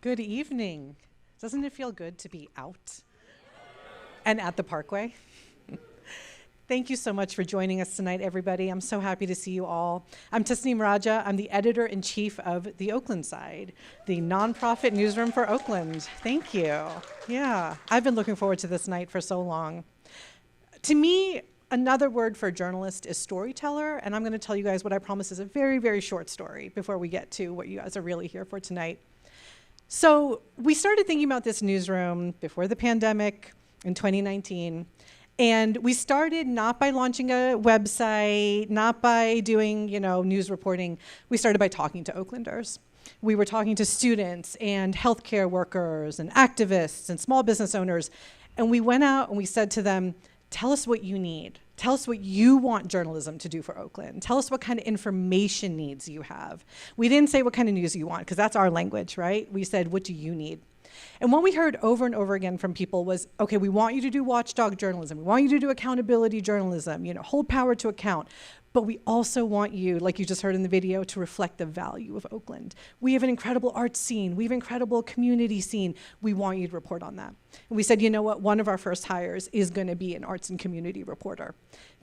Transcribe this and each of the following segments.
Good evening. Doesn't it feel good to be out and at the Parkway? Thank you so much for joining us tonight, everybody. I'm so happy to see you all. I'm Tasneem Raja. I'm the editor-in-chief of the Oaklandside, the nonprofit newsroom for Oakland. Thank you. Yeah, I've been looking forward to this night for so long. To me, another word for a journalist is storyteller, and I'm going to tell you guys what I promise is a very, very short story before we get to what you guys are really here for tonight. So we started thinking about this newsroom before the pandemic in 2019, and we started not by launching a website, not by doing, news reporting. We started by talking to Oaklanders. We were talking to students and healthcare workers and activists and small business owners, and we went out and we said to them, tell us what you need. Tell us what you want journalism to do for Oakland. Tell us what kind of information needs you have. We didn't say what kind of news you want, because that's our language, right? We said, what do you need? And what we heard over and over again from people was, okay, we want you to do watchdog journalism. We want you to do accountability journalism, hold power to account. But we also want you, like you just heard in the video, to reflect the value of Oakland. We have an incredible art scene. We have an incredible community scene. We want you to report on that. And we said, you know what? One of our first hires is going to be an arts and community reporter.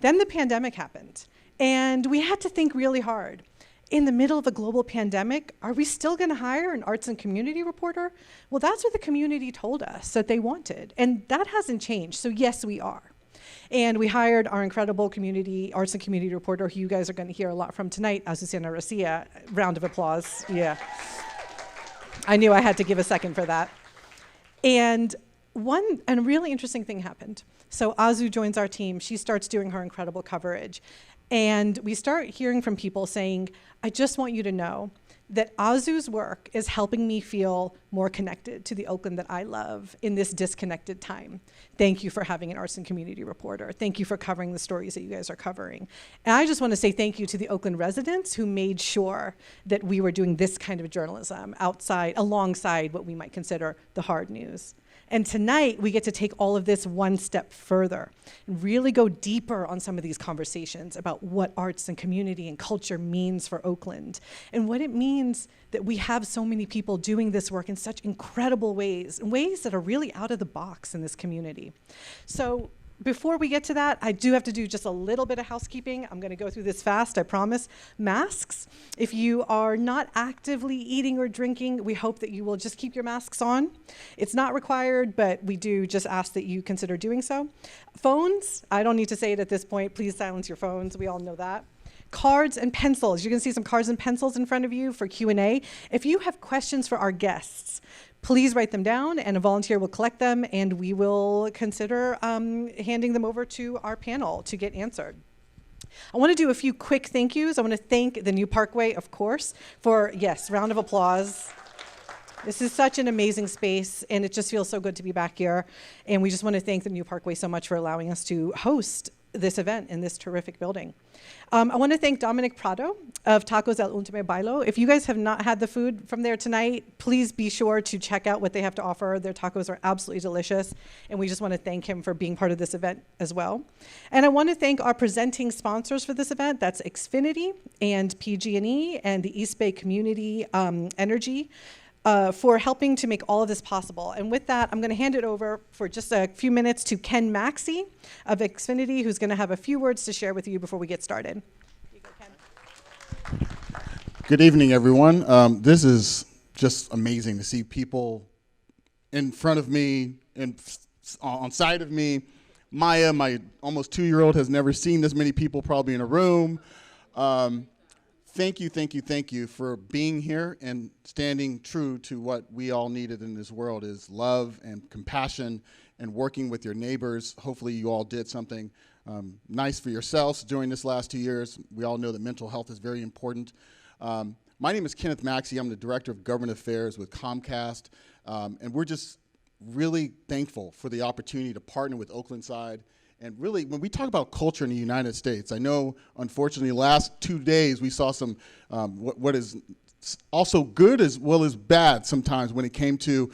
Then the pandemic happened, and we had to think really hard. In the middle of a global pandemic, are we still going to hire an arts and community reporter? Well, that's what the community told us that they wanted, and that hasn't changed. So yes, we are. And we hired our incredible arts and community reporter, who you guys are going to hear a lot from tonight, Azucena Garcia. Round of applause. Yeah. I knew I had to give a second for that. And a really interesting thing happened. So Azu joins our team. She starts doing her incredible coverage. And we start hearing from people saying, I just want you to know that Azu's work is helping me feel more connected to the Oakland that I love in this disconnected time. Thank you for having an arts and community reporter. Thank you for covering the stories that you guys are covering. And I just want to say thank you to the Oakland residents who made sure that we were doing this kind of journalism alongside what we might consider the hard news. And tonight, we get to take all of this one step further and really go deeper on some of these conversations about what arts and community and culture means for Oakland, and what it means that we have so many people doing this work in such incredible ways, in ways that are really out of the box in this community. So before we get to that, I do have to do just a little bit of housekeeping. I'm going to go through this fast, I promise. Masks. If you are not actively eating or drinking, we hope that you will just keep your masks on. It's not required, but we do just ask that you consider doing so. Phones. I don't need to say it at this point. Please silence your phones. We all know that. Cards and pencils. You're going to see some cards and pencils in front of you for Q&A. If you have questions for our guests, please write them down, and a volunteer will collect them, and we will consider handing them over to our panel to get answered. I want to do a few quick thank yous. I want to thank the new Parkway, of course, for, yes, round of applause. This is such an amazing space, and it just feels so good to be back here. And we just want to thank the new Parkway so much for allowing us to host this event in this terrific building. I want to thank Dominic Prado of Tacos El Último Bailo. If you guys have not had the food from there tonight, please be sure to check out what they have to offer. Their tacos are absolutely delicious, and we just want to thank him for being part of this event as well. And I want to thank our presenting sponsors for this event. That's Xfinity and PG&E and the East Bay Community Energy, for helping to make all of this possible. And with that, I'm going to hand it over for just a few minutes to Ken Maxey of Xfinity, who's going to have a few words to share with you before we get started. Here you go, Ken. Good evening, everyone. This is just amazing to see people in front of me and on side of me. Maya, my almost 2-year-old, has never seen this many people probably in a room. Thank you for being here and standing true to what we all needed in this world, is love and compassion and working with your neighbors. Hopefully you all did something nice for yourselves during this last 2 years. We all know that mental health is very important. My name is Kenneth Maxey. I'm the Director of Government Affairs with Comcast, and we're just really thankful for the opportunity to partner with Oaklandside. And really, when we talk about culture in the United States, I know, unfortunately, the last 2 days we saw some what is also good as well as bad sometimes when it came to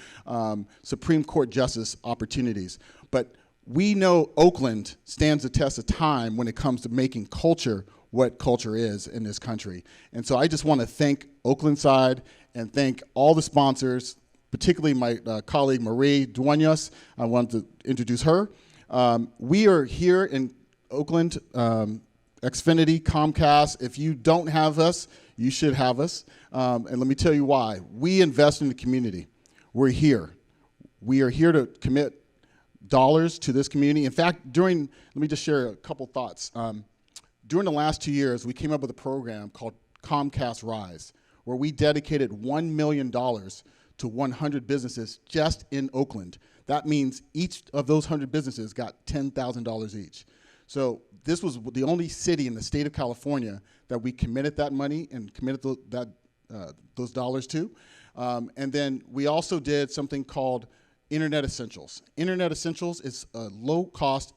Supreme Court justice opportunities. But we know Oakland stands the test of time when it comes to making culture what culture is in this country. And so I just want to thank Oaklandside and thank all the sponsors, particularly my colleague Marie Duenas. I want to introduce her. We are here in Oakland, Xfinity, Comcast. If you don't have us, you should have us. And let me tell you why. We invest in the community. We're here. We are here to commit dollars to this community. In fact, let me just share a couple thoughts. During the last 2 years, we came up with a program called Comcast Rise, where we dedicated $1 million to 100 businesses just in Oakland. That means each of those 100 businesses got $10,000 each. So this was the only city in the state of California that we committed that money and committed those dollars to. And then we also did something called Internet Essentials. Internet Essentials is a low-cost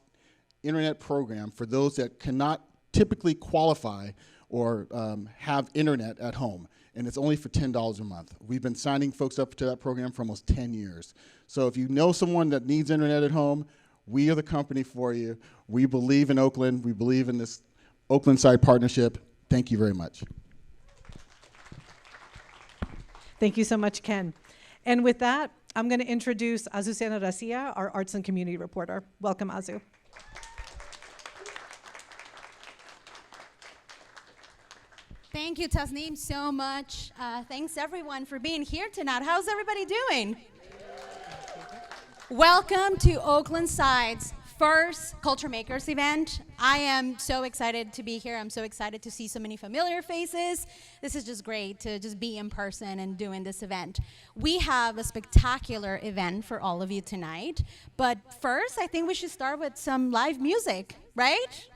internet program for those that cannot typically qualify or have internet at home. And it's only for $10 a month. We've been signing folks up to that program for almost 10 years. So if you know someone that needs internet at home, we are the company for you. We believe in Oakland. We believe in this Oaklandside partnership. Thank you very much. Thank you so much, Ken. And with that, I'm going to introduce Azucena Racia, our Arts and Community Reporter. Welcome, Azu. Thank you, Tasneem, so much. Thanks, everyone, for being here tonight. How's everybody doing? Welcome to Oaklandside's first Culture Makers event. I am so excited to be here. I'm so excited to see so many familiar faces. This is just great to just be in person and doing this event. We have a spectacular event for all of you tonight. But first, I think we should start with some live music, right?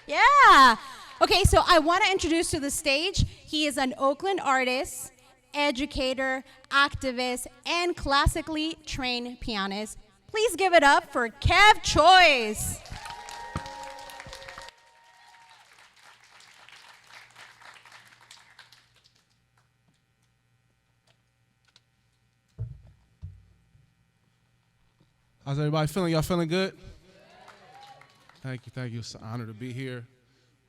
Yeah. Okay, so I want to introduce to the stage, he is an Oakland artist, educator, activist, and classically trained pianist. Please give it up for Kev Choice. How's everybody feeling? Y'all feeling good? Thank you, thank you. It's an honor to be here.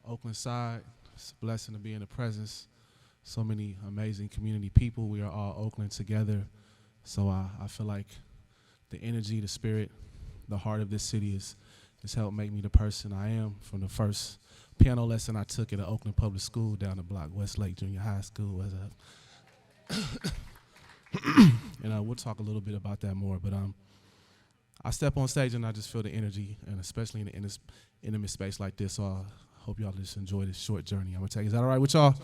Oaklandside, it's a blessing to be in the presence. So many amazing community people. We are all Oakland together. So I feel like the energy, the spirit, the heart of this city has helped make me the person I am from the first piano lesson I took at an Oakland public school down the block, Westlake Junior High School. And we'll talk a little bit about that more. But I step on stage and I just feel the energy, and especially in this intimate space like this. So I hope y'all just enjoy this short journey I'm gonna take. Is that all right with y'all? Cool.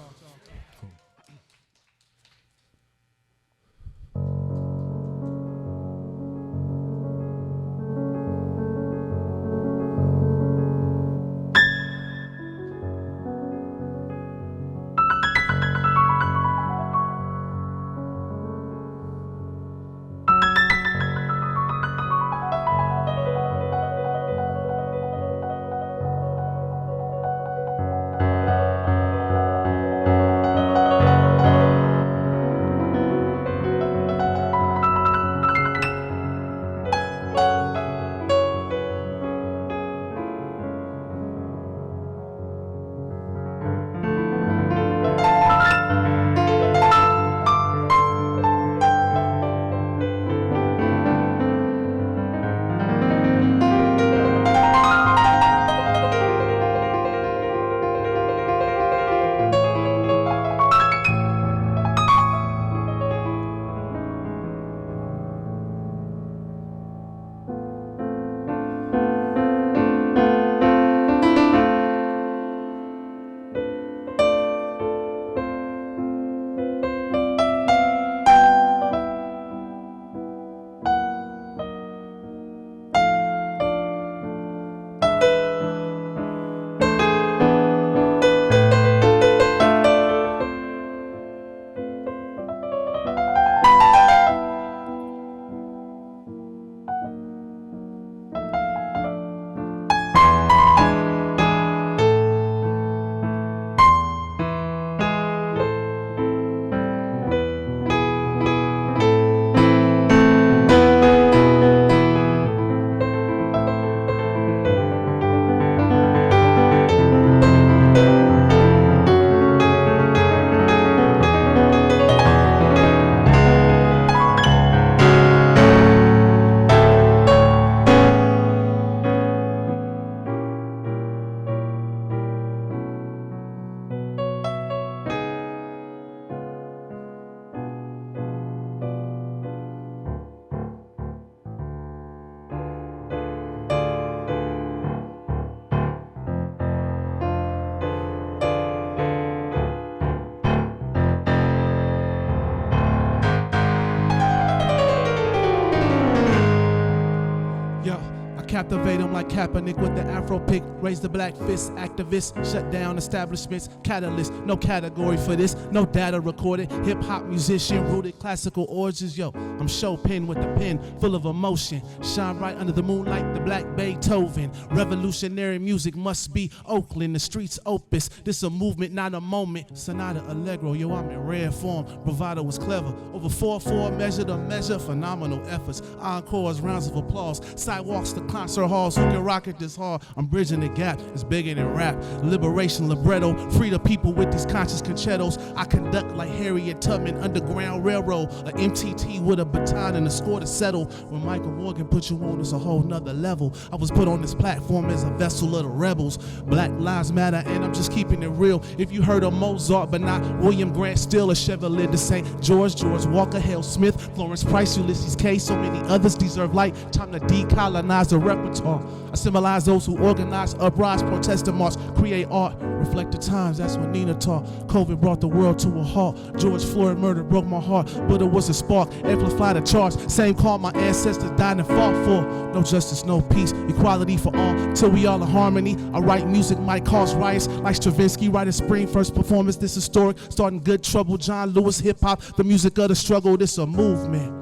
captivate them like Kaepernick with the Afro pick. Raise the black fist, activists, shut down establishments, catalyst, no category for this, no data recorded. Hip hop musician, rooted classical origins. Yo, I'm Chopin with the pen, full of emotion. Shine bright under the moonlight, the black Beethoven. Revolutionary music must be Oakland, the streets opus. This a movement, not a moment. Sonata Allegro, yo, I'm in rare form. Bravado was clever. Over 4/4 measure to measure, phenomenal efforts. Encores, rounds of applause. Sidewalks to concert halls, who can rock it this hard? I'm bridging the gap, it's bigger than rap. Liberation, libretto, free the people with these conscious concertos. I conduct like Harriet Tubman, Underground Railroad. A MTT with a baton and a score to settle. When Michael Morgan put you on, it's a whole nother level. I was put on this platform as a vessel of the rebels. Black lives matter, and I'm just keeping it real. If you heard of Mozart, but not William Grant, still a Chevalier de St. George, George Walker, Hale Smith, Florence Price, Ulysses K. So many others deserve light. Time to decolonize the repertoire. I symbolize those who organize, uprise, protest, and march, create art, reflect the times. That's what Nina taught. COVID brought the world to a halt. George Floyd murder broke my heart, but it was a spark. Amplify the charge. Same call my ancestors died and fought for. No justice, no peace, equality for all. Till we all in harmony. I write music might cause riots, like Stravinsky writing Spring. First performance, this historic. Starting good trouble. John Lewis, hip hop, the music of the struggle. This a movement.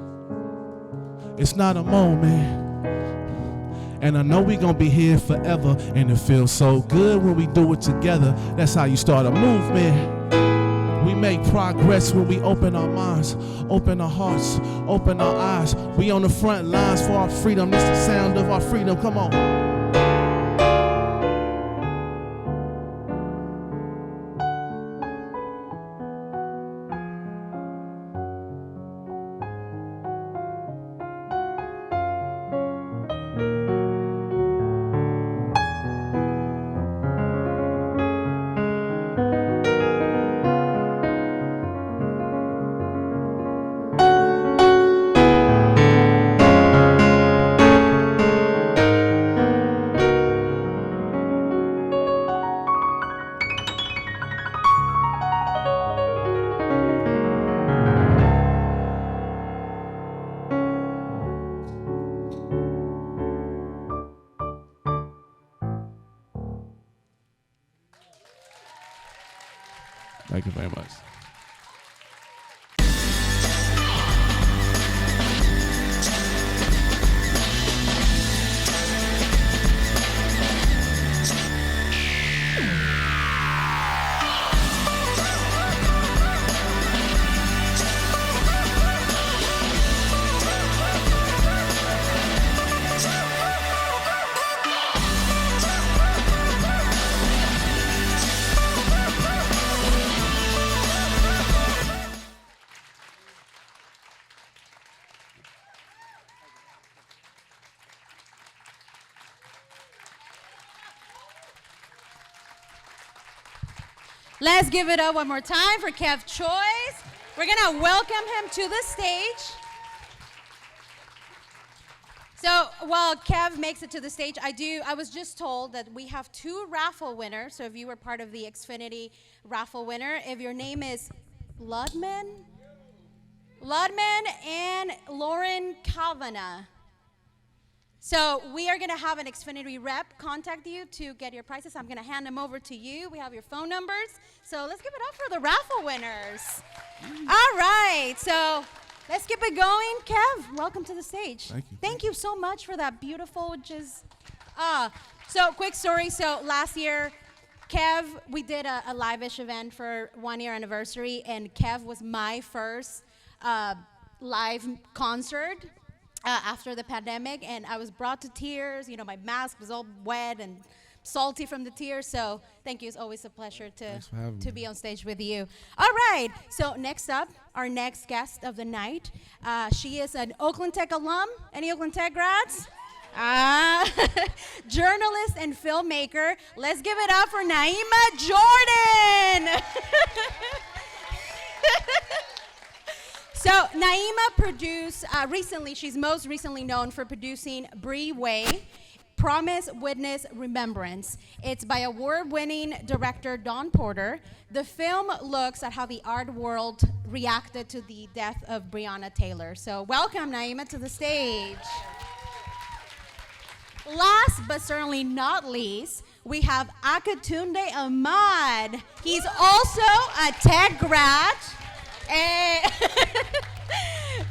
It's not a moment. And I know we gonna be here forever, and it feels so good when we do it together. That's how you start a movement. We make progress when we open our minds, open our hearts, open our eyes. We on the front lines for our freedom. This the sound of our freedom. Come on. Thank you very much. Let's give it up one more time for Kev Choice. We're gonna welcome him to the stage. So while Kev makes it to the stage, I was just told that we have 2 raffle winners. So if you were part of the Xfinity raffle winner, if your name is Ludman and Lauren Kavanagh. So we are gonna have an Xfinity rep contact you to get your prices. I'm gonna hand them over to you. We have your phone numbers. So let's give it up for the raffle winners. All right, so let's keep it going. Kev, welcome to the stage. Thank you. Thank you so much for that beautiful So quick story, so last year, Kev, we did a live-ish event for 1-year anniversary, and Kev was my first live concert after the pandemic, and I was brought to tears. You know, my mask was all wet and salty from the tears, so thank you. It's always a pleasure to be on stage with you. All right, so next up, our next guest of the night. She is an Oakland Tech alum. Any Oakland Tech grads? Journalist and filmmaker. Let's give it up for Niema Jordan. So Niema produced, she's most recently known for producing Bree Way, Promise, Witness, Remembrance. It's by award-winning director Don Porter. The film looks at how the art world reacted to the death of Breonna Taylor. So welcome, Niema, to the stage. last but certainly not least, we have Acatunde Ahmad. He's also a tech grad, a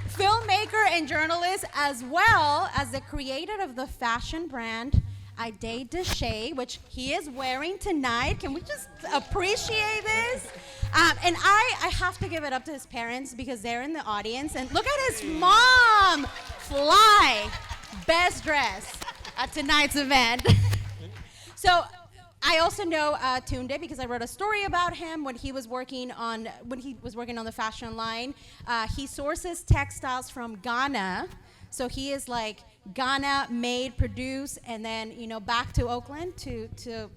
filmmaker and journalist, as well as the creator of the fashion brand Ide de Shea, which he is wearing tonight. Can we just appreciate this? And I have to give it up to his parents because they're in the audience. And look at his mom, fly, best dress at tonight's event. So I also know Tunde because I wrote a story about him when he was working on the fashion line. He sources textiles from Ghana, so he is like Ghana made, produced, and then back to Oakland to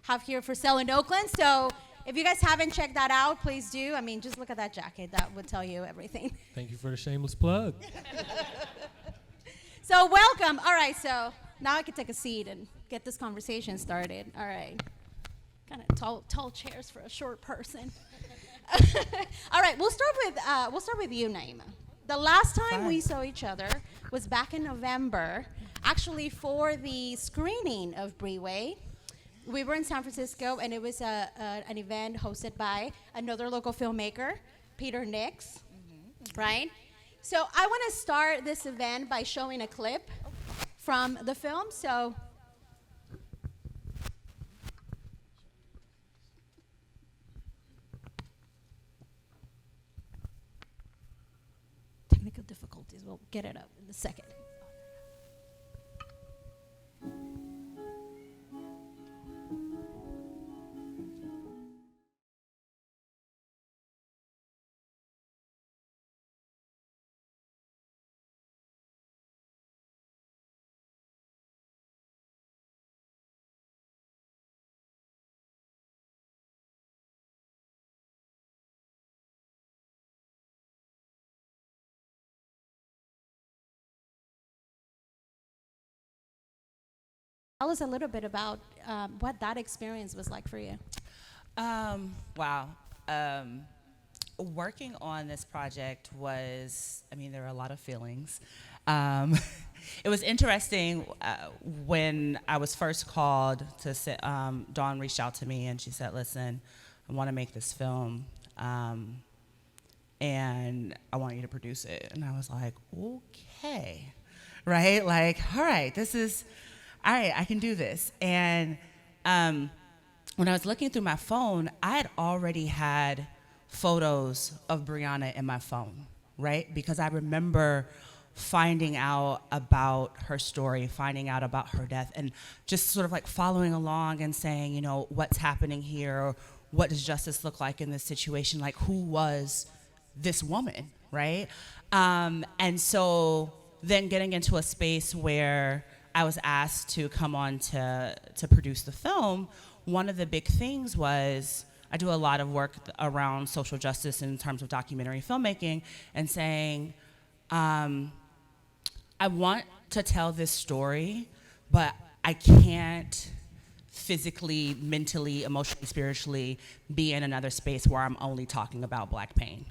have here for sale in Oakland. So if you guys haven't checked that out, please do. I mean, just look at that jacket; that would tell you everything. Thank you for the shameless plug. So welcome. All right, so now I can take a seat and get this conversation started. All right. Kind of tall chairs for a short person. All right, we'll start with you, Niema. The last time we saw each other was back in November, actually for the screening of Breeway. We were in San Francisco, and it was an event hosted by another local filmmaker, Peter Nix, right? So I want to start this event by showing a clip from the film. So technical difficulties, we'll get it up in a second. Tell us a little bit about what that experience was like for you. Wow. Working on this project was, there were a lot of feelings. It was interesting when I was first called to sit, Dawn reached out to me and she said, listen, I want to make this film and I want you to produce it. And I was like, okay, right? Like, all right, I can do this. And when I was looking through my phone, I had already had photos of Brianna in my phone, right? Because I remember finding out about her story, finding out about her death, and just sort of like following along and saying, what's happening here? Or what does justice look like in this situation? Like, who was this woman, right? And so then getting into a space where I was asked to come on to produce the film, one of the big things was I do a lot of work around social justice in terms of documentary filmmaking and saying, I want to tell this story, but I can't physically, mentally, emotionally, spiritually be in another space where I'm only talking about Black pain.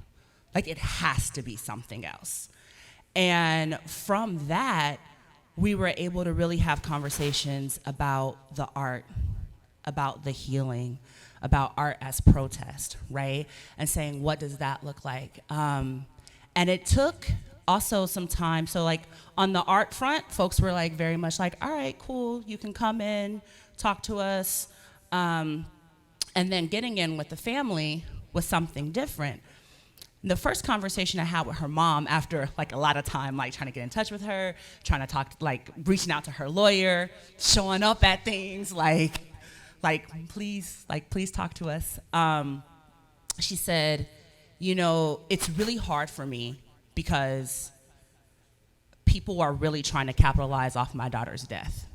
Like, it has to be something else. And from that, we were able to really have conversations about the art, about the healing, about art as protest, right? And saying, what does that look like? And it took also some time. So like on the art front, folks were like very much like, all right, cool, you can come in, talk to us. And then getting in with the family was something different. The first conversation I had with her mom after like a lot of time, like trying to get in touch with her, trying to talk, like reaching out to her lawyer, showing up at things, like please talk to us. She said, it's really hard for me because people are really trying to capitalize off my daughter's death.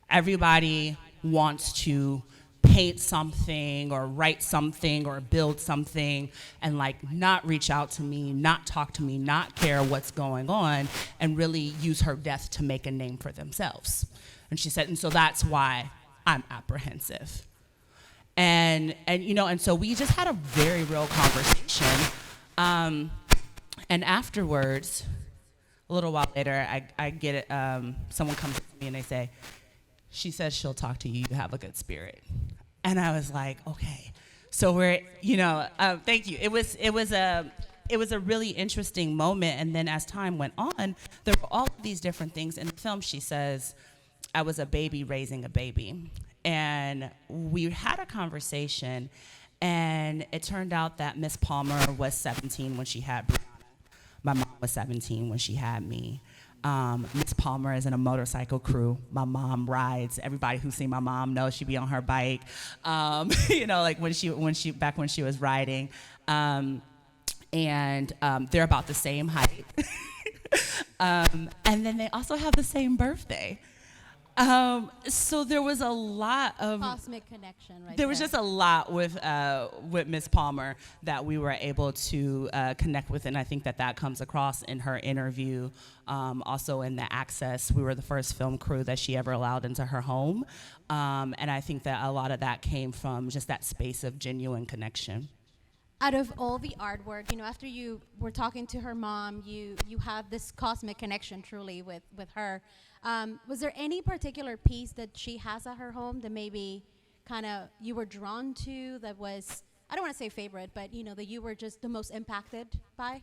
Everybody wants to paint something or write something or build something and like not reach out to me, not talk to me, not care what's going on, and really use her death to make a name for themselves. And she said, and so that's why I'm apprehensive. And so we just had a very real conversation. And afterwards, a little while later, I get it. Someone comes to me and they say, "She says she'll talk to you. You have a good spirit." And I was like, okay. So we're, thank you. It was a really interesting moment. And then as time went on, there were all of these different things. In the film, she says, "I was a baby raising a baby." And we had a conversation, and it turned out that Miss Palmer was 17 when she had Brianna. My mom was 17 when she had me. Miss Palmer is in a motorcycle crew. My mom rides. Everybody who's seen my mom knows she'd be on her bike. Like when she was riding. And they're about the same height. And then they also have the same birthday. So there was a lot of cosmic connection, right? There was just a lot with Miss Palmer that we were able to connect with, and I think that comes across in her interview. Also in the access, we were the first film crew that she ever allowed into her home, and I think that a lot of that came from just that space of genuine connection. Out of all the artwork, after you were talking to her mom, you have this cosmic connection truly with her. Was there any particular piece that she has at her home that maybe kind of you were drawn to, that was, I don't want to say favorite, but that you were just the most impacted by?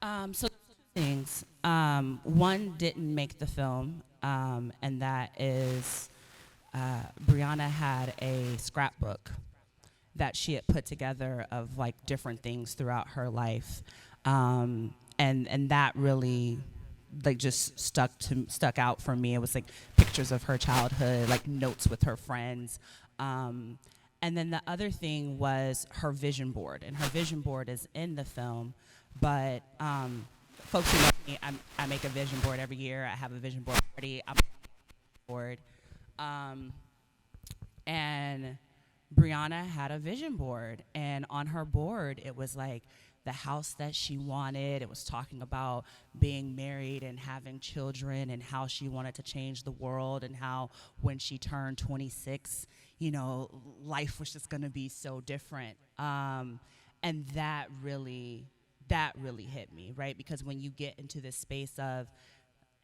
So two things. One didn't make the film, and that is Brianna had a scrapbook that she had put together of like different things throughout her life, and that really like just stuck out for me. It was like pictures of her childhood, like notes with her friends, and then the other thing was her vision board, and her vision board is in the film. But folks who know me, I make a vision board every year. I have a vision board party. I'm board, and Brianna had a vision board, and on her board it was like the house that she wanted. It was talking about being married and having children and how she wanted to change the world, and how when she turned 26, life was just gonna be so different. And that really hit me, right? Because when you get into this space of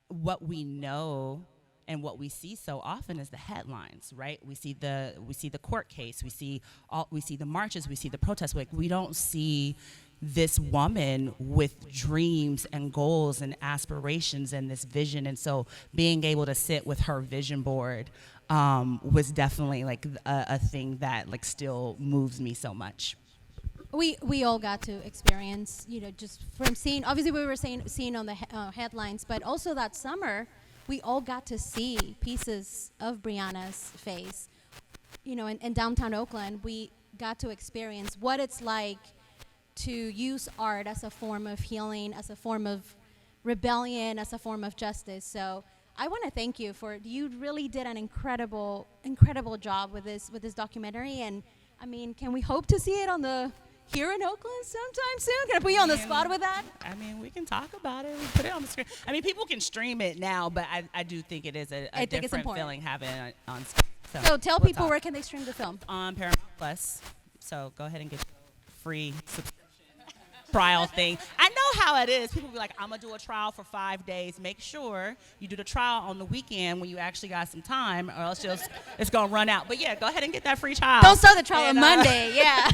what we know and what we see so often is the headlines, right? We see the court case, we see the marches, we see the protests. Like, we don't see this woman with dreams and goals and aspirations and this vision. And so being able to sit with her vision board was definitely like a thing that like still moves me so much. We all got to experience, just from seeing, obviously we were seeing on the headlines, but also that summer, we all got to see pieces of Brianna's face. In downtown Oakland, we got to experience what it's like to use art as a form of healing, as a form of rebellion, as a form of justice. So I want to thank you you really did an incredible job with this documentary. And I mean, can we hope to see it here in Oakland sometime soon? Can I put you on the spot with that? I mean, we can talk about it. We put it on the screen. I mean, people can stream it now, but I do think it is a different feeling having it on screen. So tell people where can they stream the film? On Paramount Plus. So go ahead and get your free subscription trial thing. I know how it is. People be like, I'm going to do a trial for 5 days. Make sure you do the trial on the weekend when you actually got some time, or else it's going to run out. But yeah, go ahead and get that free trial. Don't start the trial on Monday. Yeah.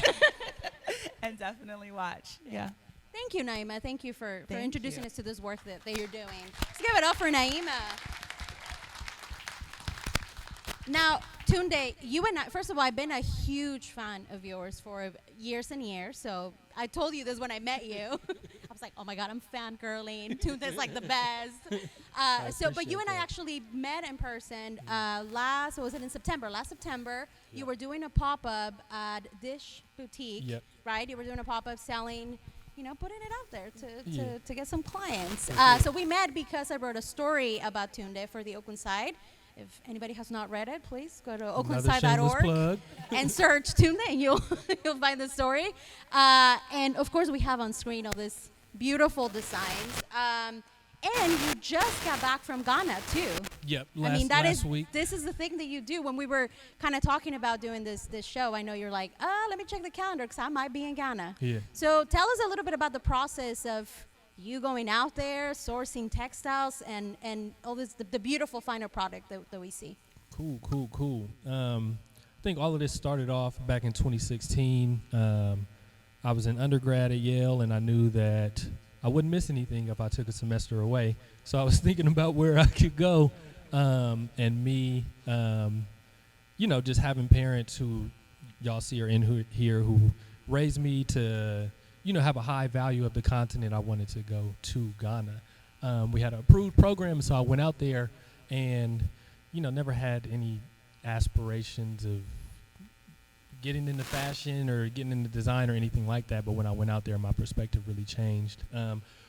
And definitely watch. Yeah. Thank you, Niema. Thank you for introducing us to this work that you're doing. Let's give it up for Niema. Now, Tunde, you and I, first of all, I've been a huge fan of yours for years and years. So I told you this when I met you. I was like, oh my God, I'm fangirling. Tunde's like the best. But you and I actually met in person last September? Last September, you were doing a pop-up at Dish Boutique, right? You were doing a pop-up selling, putting it out there to get some clients. So we met because I wrote a story about Tunde for the Oaklandside. If anybody has not read it, please go to oaklandside.org and search Tunde, and you'll find the story. And of course, we have on screen all these beautiful designs. And you just got back from Ghana too. Yep, last week. This is the thing that you do. When we were kind of talking about doing this show, I know you're like, let me check the calendar because I might be in Ghana. Yeah. So tell us a little bit about the process of, you going out there, sourcing textiles, and all this, the beautiful final product that we see. Cool. I think all of this started off back in 2016. I was in undergrad at Yale, and I knew that I wouldn't miss anything if I took a semester away. So I was thinking about where I could go, and me, just having parents who y'all see are in here who raised me to, have a high value of the continent. I wanted to go to Ghana. We had an approved program, so I went out there and, never had any aspirations of getting into fashion or getting into design or anything like that. But when I went out there, my perspective really changed.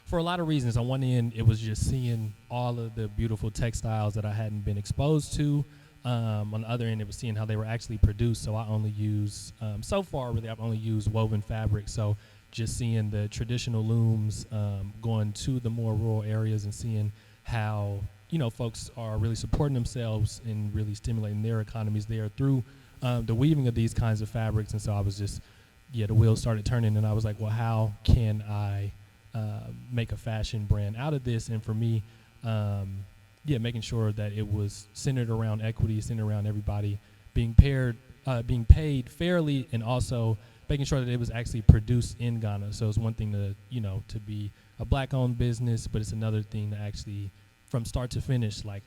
For a lot of reasons. On one end, it was just seeing all of the beautiful textiles that I hadn't been exposed to. On the other end, it was seeing how they were actually produced. So I only use, so far really, I've only used woven fabric. So just seeing the traditional looms, going to the more rural areas and seeing how, folks are really supporting themselves and really stimulating their economies there through the weaving of these kinds of fabrics. And so I was just, the wheels started turning, and I was like, well, how can I make a fashion brand out of this? And for me, making sure that it was centered around equity, centered around everybody being paid fairly, and also making sure that it was actually produced in Ghana. So it's one thing to be a black-owned business, but it's another thing to actually, from start to finish, like,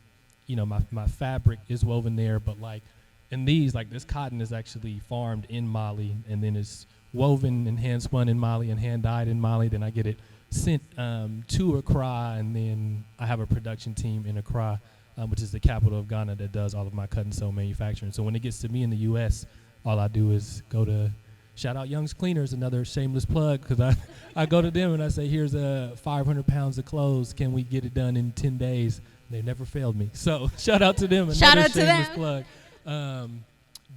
my fabric is woven there, but like, and this cotton is actually farmed in Mali, and then it's woven and hand spun in Mali and hand dyed in Mali. Then I get it sent to Accra, and then I have a production team in Accra, which is the capital of Ghana, that does all of my cut and sew manufacturing. So when it gets to me in the U.S., all I do is go to, shout out Young's Cleaners, another shameless plug, because I go to them and I say, here's 500 pounds of clothes. Can we get it done in 10 days? They never failed me. So shout out to them. Shout another out to shameless them. plug.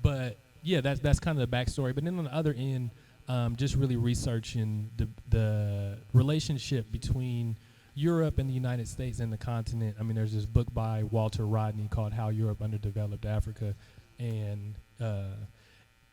But yeah, that's kind of the backstory. But then on the other end, just really researching the relationship between Europe and the United States and the continent. I mean, there's this book by Walter Rodney called How Europe Underdeveloped Africa, and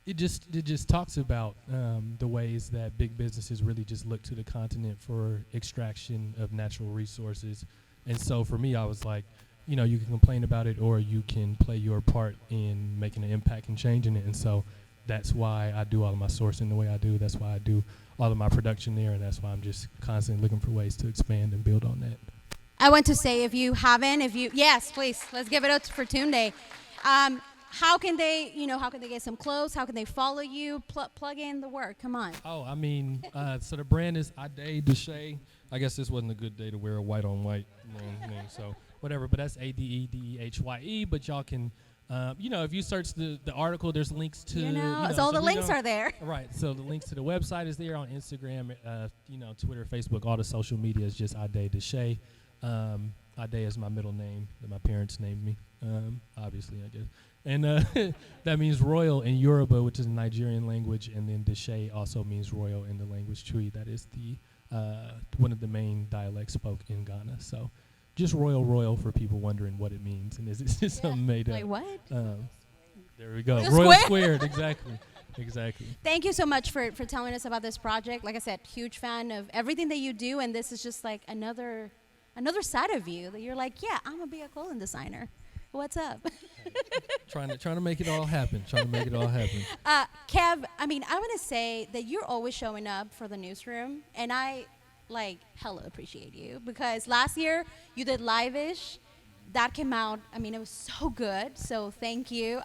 it just talks about the ways that big businesses really just look to the continent for extraction of natural resources. And so for me, I was like, you can complain about it, or you can play your part in making an impact and changing it. And so that's why I do all of my sourcing the way I do. That's why I do all of my production there, and that's why I'm just constantly looking for ways to expand and build on that. I want to say, yes, please, let's give it up for Tunde. How can they get some clothes? How can they follow you? Plug in the work. Come on. Oh, I mean, so the brand is Ade Deshay. I guess this wasn't a good day to wear a white on white name, so whatever. But that's ADEDEHYE. But y'all can, if you search the article, there's links to. So all the links are there. Right. So the links to the website is there on Instagram, Twitter, Facebook, all the social media is just Ade Deshay. Ade is my middle name that my parents named me, obviously, I guess. And that means royal in Yoruba, which is a Nigerian language, and then Deshay also means royal in the language Twi. That is the one of the main dialects spoke in Ghana. So just royal for people wondering what it means, and is it just something made up? Like what? There we go. Royal squared, exactly. Thank you so much for telling us about this project. Like I said, huge fan of everything that you do, and this is just like another side of you that you're like, yeah, I'm gonna be a clothing designer. What's up? trying to make it all happen. Kev, I mean, I want to say that you're always showing up for the newsroom, and I hella appreciate you, because last year you did Live-ish. That came out, I mean, it was so good. So thank you.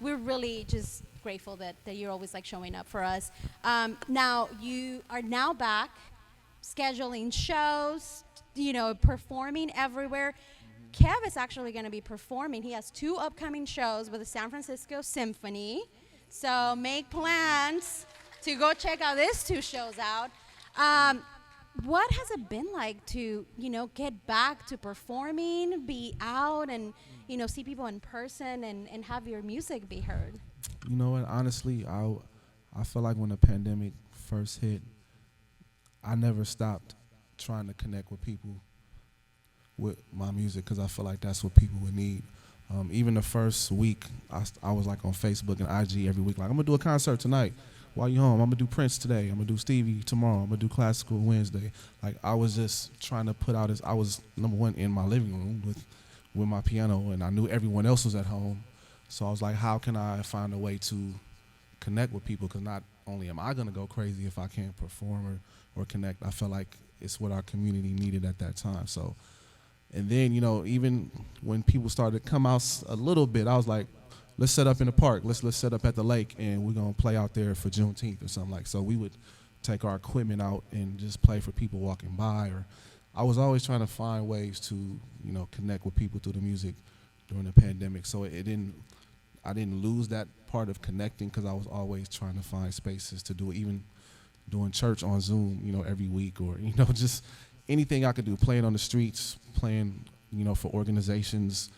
We're really just grateful that you're always showing up for us. Now you are now back scheduling shows, performing everywhere. Kev is actually going to be performing. He has 2 upcoming shows with the San Francisco Symphony. So make plans to go check out these 2 shows out. What has it been like to, get back to performing, be out, and, see people in person and have your music be heard? You know what? Honestly, I feel like when the pandemic first hit, I never stopped trying to connect with people with my music, because I feel like that's what people would need. Even the first week, I was on Facebook and IG every week, I'm gonna do a concert tonight. while you home, I'm gonna do Prince today. I'm gonna do Stevie tomorrow. I'm gonna do classical Wednesday. Like I was just trying to put out I was number one in my living room with my piano, and I knew everyone else was at home. So I was like, how can I find a way to connect with people? Because not only am I gonna go crazy if I can't perform or connect, I felt like it's what our community needed at that time. So, and then, you know, even when people started to come out a little bit, I was like, let's set up in the park. Let's set up at the lake, and we're gonna play out there for Juneteenth or something like. So we would take our equipment out and just play for people walking by. Or I was always trying to find ways to, you know, connect with people through the music during the pandemic. So I didn't lose that part of connecting, because I was always trying to find spaces to do it, even doing church on Zoom, you know, every week, or, you know, just anything I could do, playing on the streets, playing, you know, for organizations.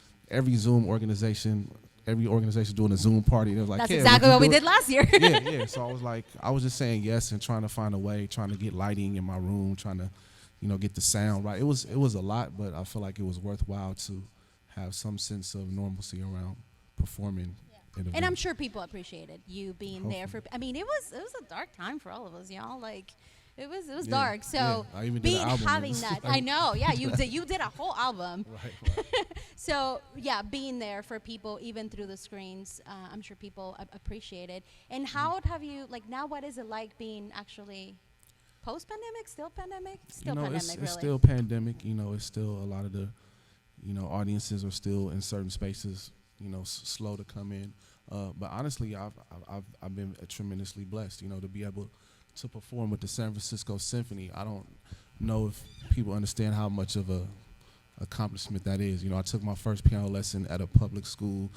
Every organization doing a Zoom party. They was like, that's yeah, exactly what we did last year. yeah. So I was just saying yes and trying to find a way, trying to get lighting in my room, trying to, you know, get the sound right. It was a lot, but I feel like it was worthwhile to have some sense of normalcy around performing. And I'm sure people appreciated you being there for. I mean, it was a dark time for all of us, y'all. Like, it was dark. So I even did an album. having that, I know. Yeah, you did a whole album. Right. So yeah, being there for people even through the screens, I'm sure people appreciate it. And how have you, like, now? What is it like being actually post-pandemic? Still pandemic? Still pandemic, really. It's still pandemic. You know, it's still a lot of the, you know, audiences are still in certain spaces, you know, slow to come in. But honestly, I've been tremendously blessed, you know, to be able to perform with the San Francisco Symphony. I don't know if people understand how much of a accomplishment that is. You know, I took my first piano lesson at a public school,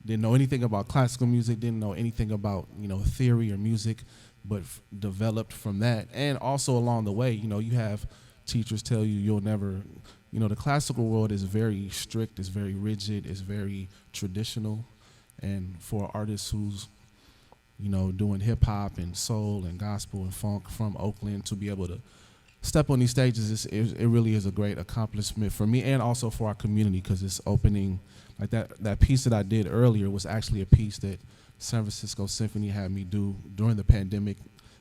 didn't know anything about classical music, didn't know anything about, you know, theory or music, but developed from that. And also along the way, you know, you have teachers tell you you'll never, you know, the classical world is very strict, it's very rigid, it's very traditional. And for artists who's, you know, doing hip hop and soul and gospel and funk from Oakland, to be able to step on these stages, it really is a great accomplishment for me and also for our community, because it's opening, like that piece that I did earlier was actually a piece that San Francisco Symphony had me do during the pandemic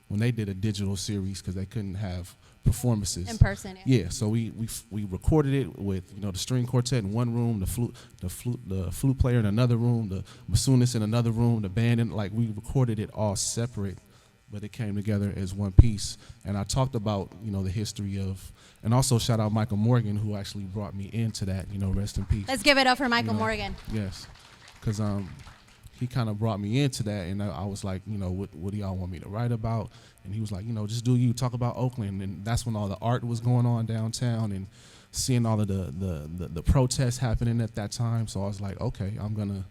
when they did a digital series, because they couldn't have performances in person. Yeah, so we recorded it with, you know, the string quartet in one room, the flute player in another room, the bassoonist in another room, the band in, like, we recorded it all separate, but it came together as one piece. And I talked about, you know, the history of, and also shout out Michael Morgan, who actually brought me into that, you know, rest in peace. Let's give it up for Michael Morgan. Yes, because he kind of brought me into that, and I was like, you know, what do y'all want me to write about? And he was like, you know, just do you, talk about Oakland. And that's when all the art was going on downtown and seeing all of the protests happening at that time. So I was like, okay, I'm going to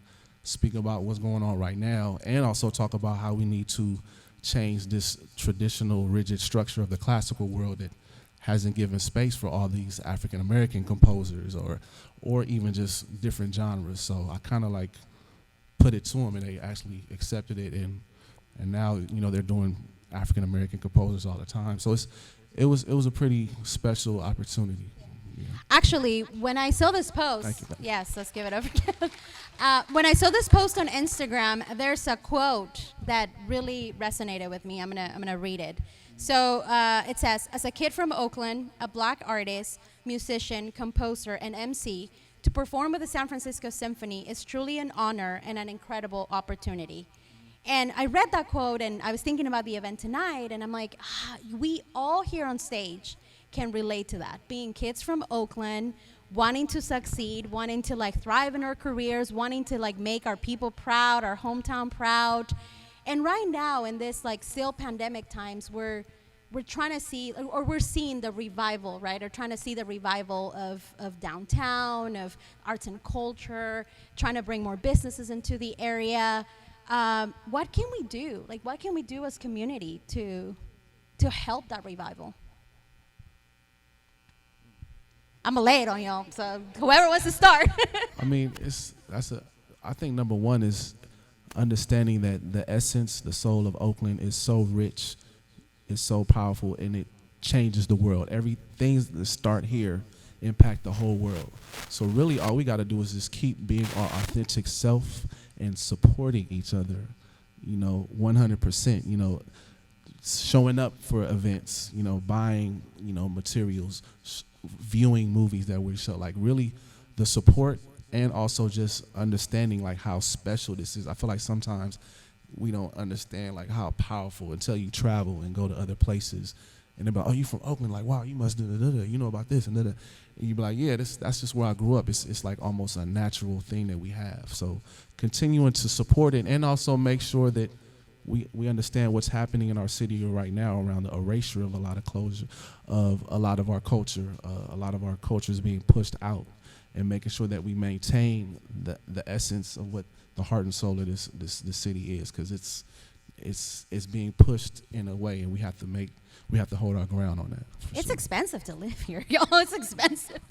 speak about what's going on right now, and also talk about how we need to change this traditional rigid structure of the classical world that hasn't given space for all these African American composers or even just different genres. So I kind of like put it to them, and they actually accepted it, and now, you know, they're doing African American composers all the time. So it was a pretty special opportunity. Yeah. Actually, when I saw this post, Thank you. yes, let's give it up again. When I saw this post on Instagram, there's a quote that really resonated with me. I'm gonna read it. So it says, "As a kid from Oakland, a black artist, musician, composer, and MC, to perform with the San Francisco Symphony is truly an honor and an incredible opportunity." And I read that quote, and I was thinking about the event tonight, and I'm like, we all here on stage can relate to that. Being kids from Oakland, wanting to succeed, wanting to, like, thrive in our careers, wanting to, like, make our people proud, our hometown proud. And right now, in this, like, still pandemic times, we're trying to see, or we're seeing the revival, right? Or trying to see the revival of downtown, of arts and culture, trying to bring more businesses into the area. What can we do? Like, what can we do as community to help that revival? I'm gonna lay it on y'all, so whoever wants to start. I mean, I think number one is understanding that the essence, the soul of Oakland is so rich, is so powerful, and it changes the world. Everything that start here impact the whole world. So really all we got to do is just keep being our authentic self and supporting each other 100%, showing up for events, buying, materials, viewing movies that we show, like really the support, and also just understanding like how special this is. I feel like sometimes we don't understand like how powerful until you travel and go to other places, and they're like, oh, you from Oakland? Like, wow, you must you know about this and da-da. And you be like, yeah, that's just where I grew up. It's like almost a natural thing that we have. So continuing to support it, and also make sure that we understand what's happening in our city right now around the erasure of a lot of our culture. A lot of our culture is being pushed out, and making sure that we maintain the essence of what the heart and soul of this city is, because it's being pushed in a way, and we have to hold our ground on that. It's expensive to live here, y'all. It's expensive.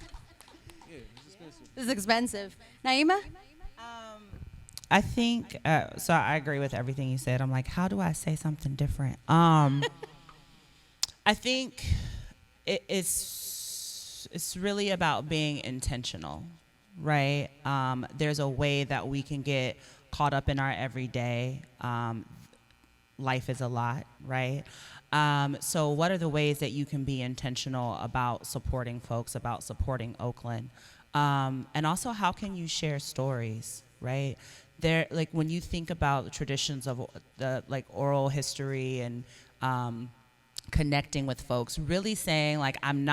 Yeah, it's expensive. It's expensive. Naima? I think, so I agree with everything you said. I'm like, how do I say something different? I think it's really about being intentional, right? There's a way that we can get caught up in our everyday. Life is a lot, right? So what are the ways that you can be intentional about supporting folks, about supporting Oakland? And also, how can you share stories, right? There, like when you think about the traditions of the like oral history and connecting with folks, really saying like, I'm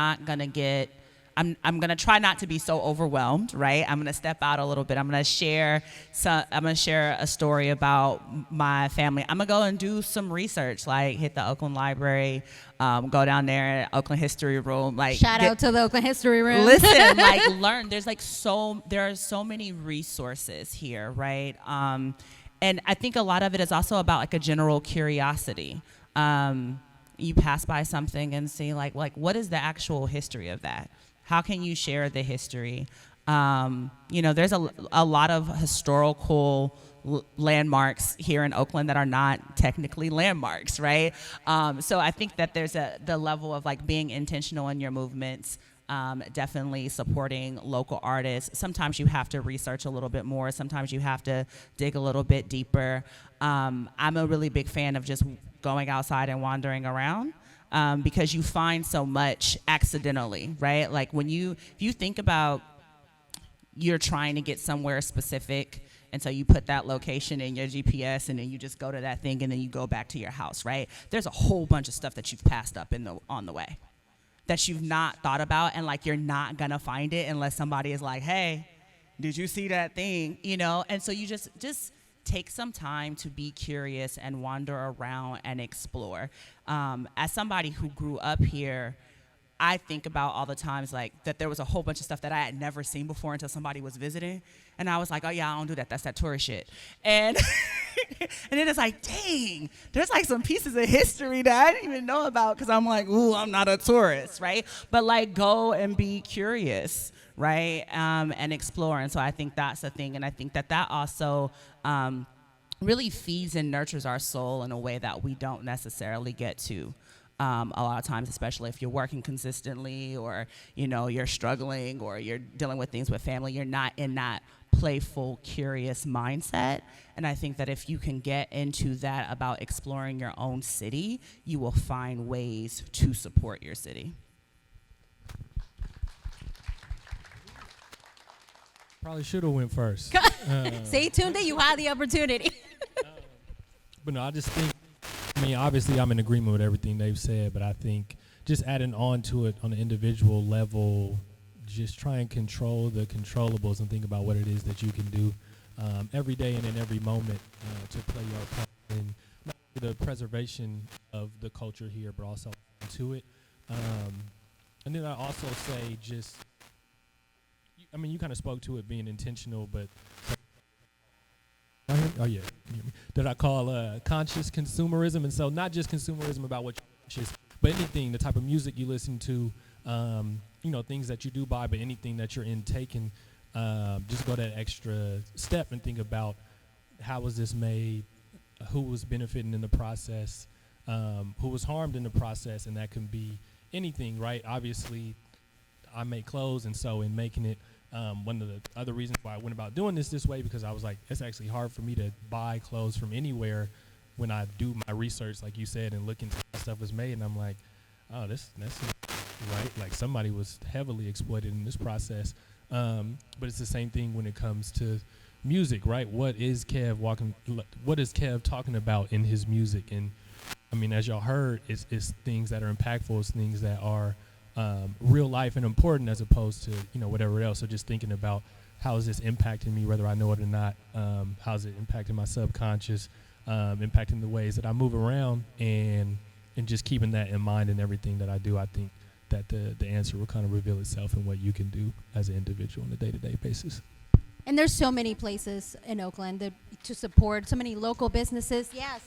gonna try not to be so overwhelmed, right? I'm gonna step out a little bit. I'm gonna share a story about my family. I'm gonna go and do some research, like hit the Oakland Library, go down there, Oakland History Room, like Shout out to the Oakland History Room. Listen, like learn. There are so many resources here, right? And I think a lot of it is also about like a general curiosity. You pass by something and see like what is the actual history of that? How can you share the history? There's a lot of historical landmarks here in Oakland that are not technically landmarks, right? So I think that there's the level of like being intentional in your movements, definitely supporting local artists. Sometimes you have to research a little bit more. Sometimes you have to dig a little bit deeper. I'm a really big fan of just going outside and wandering around. Because you find so much accidentally, right? Like if you think about you're trying to get somewhere specific, and so you put that location in your GPS, and then you just go to that thing, and then you go back to your house, right? There's a whole bunch of stuff that you've passed up on the way that you've not thought about, and like you're not gonna find it unless somebody is like, hey, did you see that thing? And so you just take some time to be curious and wander around and explore. As somebody who grew up here, I think about all the times like that there was a whole bunch of stuff that I had never seen before until somebody was visiting. And I was like, oh yeah, I don't do that. That's that tourist shit. And and then it's like, dang, there's like some pieces of history that I didn't even know about because I'm like, ooh, I'm not a tourist, right? But like go and be curious, right? And explore. And so I think that's the thing. And I think that also really feeds and nurtures our soul in a way that we don't necessarily get to a lot of times, especially if you're working consistently or, you're struggling or you're dealing with things with family. You're not in that playful, curious mindset. And I think that if you can get into that about exploring your own city, you will find ways to support your city. Probably should have went first. Stay tuned. You had the opportunity. But no, I just think, obviously I'm in agreement with everything they've said, but I think just adding on to it on an individual level, just try and control the controllables and think about what it is that you can do every day and in every moment to play your part in not only the preservation of the culture here, but also to it. And then I also say just, you kind of spoke to it being intentional, but oh yeah, that I call conscious consumerism. And so not just consumerism about what you're conscious, but anything, the type of music you listen to, things that you do buy, but anything that you're intaking, just go that extra step and think about how was this made, who was benefiting in the process, who was harmed in the process, and that can be anything, right? Obviously, I make clothes, and so in making it, One of the other reasons why I went about doing this way, because I was like, it's actually hard for me to buy clothes from anywhere when I do my research, like you said, and look into how stuff was made, and I'm like, oh, that's right. Like somebody was heavily exploited in this process. But it's the same thing when it comes to music, right? What is Kev talking about in his music? And I mean, as y'all heard, it's things that are impactful, it's things that are real life and important, as opposed to whatever else. So just thinking about how is this impacting me, whether I know it or not. How's it impacting my subconscious? Impacting the ways that I move around, and just keeping that in mind in everything that I do. I think that the answer will kind of reveal itself in what you can do as an individual on a day-to-day basis. And there's so many places in Oakland to support, so many local businesses. Yes.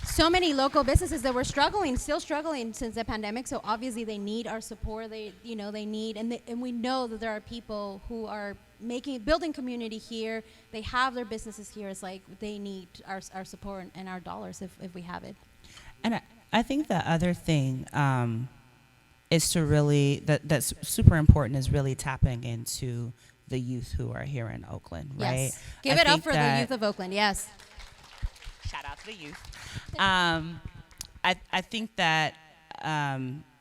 So many local businesses that were still struggling since the pandemic. So obviously they need our support. They need, and we know that there are people who are building community here. They have their businesses here. It's like they need our support and our dollars if we have it. And I think the other thing is to really, that's super important, is really tapping into the youth who are here in Oakland, right? Yes. Give it up for the youth of Oakland, yes. Shout out to the youth. I think that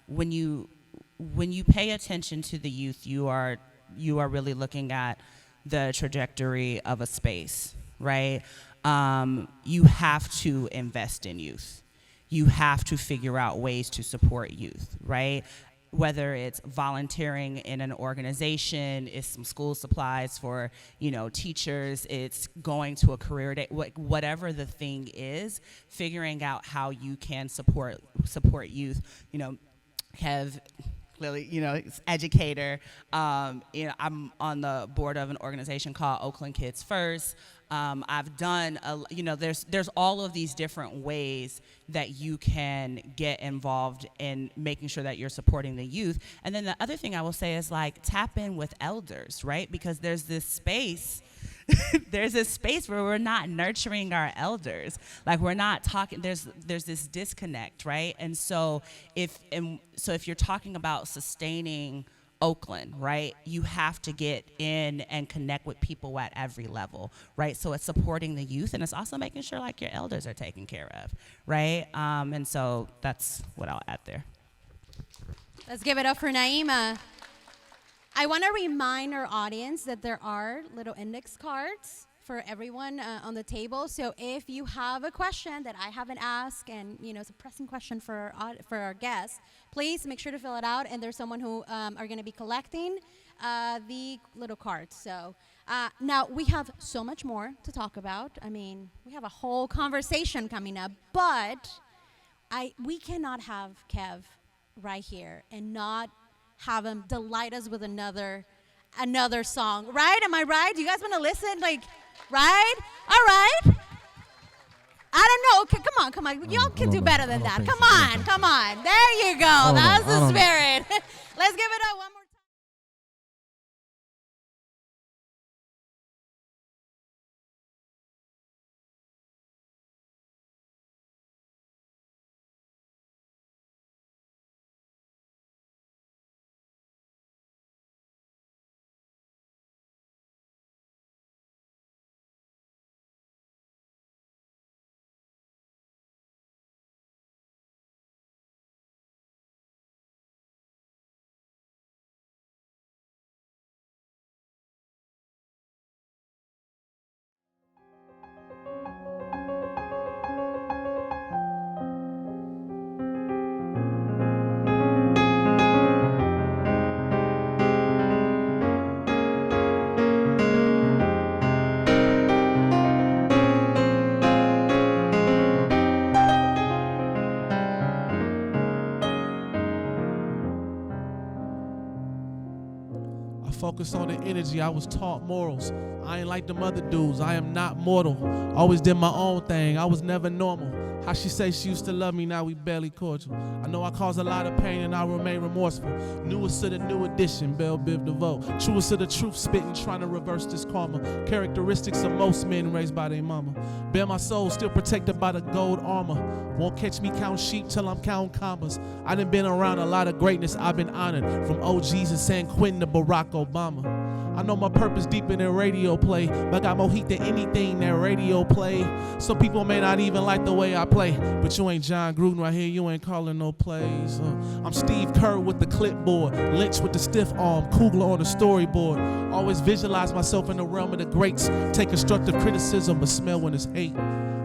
when you pay attention to the youth, you are really looking at the trajectory of a space, right? You have to invest in youth. You have to figure out ways to support youth, right? Whether it's volunteering in an organization, it's some school supplies for, teachers, it's going to a career day, whatever the thing is, figuring out how you can support youth. Kev, clearly, educator. I'm on the board of an organization called Oakland Kids First. I've done, there's all of these different ways that you can get involved in making sure that you're supporting the youth. And then the other thing I will say is tap in with elders, right? Because there's this space where we're not nurturing our elders. We're not talking, there's this disconnect, right? And so if you're talking about sustaining Oakland, right, you have to get in and connect with people at every level, right? So it's supporting the youth, and it's also making sure your elders are taken care of, right? And so that's what I'll add there. Let's give it up for Niema. I want to remind our audience that there are little index cards for everyone on the table. So if you have a question that I haven't asked, and it's a pressing question for our guests, please make sure to fill it out. And there's someone who are going to be collecting the little cards. So now we have so much more to talk about. I mean, we have a whole conversation coming up, but we cannot have Kev right here and not have him delight us with another song, right? Am I right? Do you guys want to listen? Right? All right. I don't know. Okay, come on. Y'all can do better than that. Come on. There you go. That's the spirit. Let's give it up one more. Focus on the energy, I was taught morals. I ain't like them other dudes, I am not mortal. Always did my own thing, I was never normal. How she say she used to love me, now we barely cordial. I know I caused a lot of pain and I remain remorseful. Newest to the new edition, Bell Biv DeVoe. Truest to the truth spitting, trying to reverse this karma. Characteristics of most men raised by their mama. Bear my soul, still protected by the gold armor. Won't catch me count sheep till I'm counting commas. I done been around a lot of greatness, I've been honored. From OGs in San Quentin to Barack Obama. I know my purpose deep in that radio play, but I got more heat than anything that radio play. Some people may not even like the way I play, but you ain't John Gruden right here, you ain't calling no plays. I'm Steve Kerr with the clipboard, Lynch with the stiff arm, Kugler on the storyboard. Always visualize myself in the realm of the greats. Take constructive criticism, but smell when it's hate.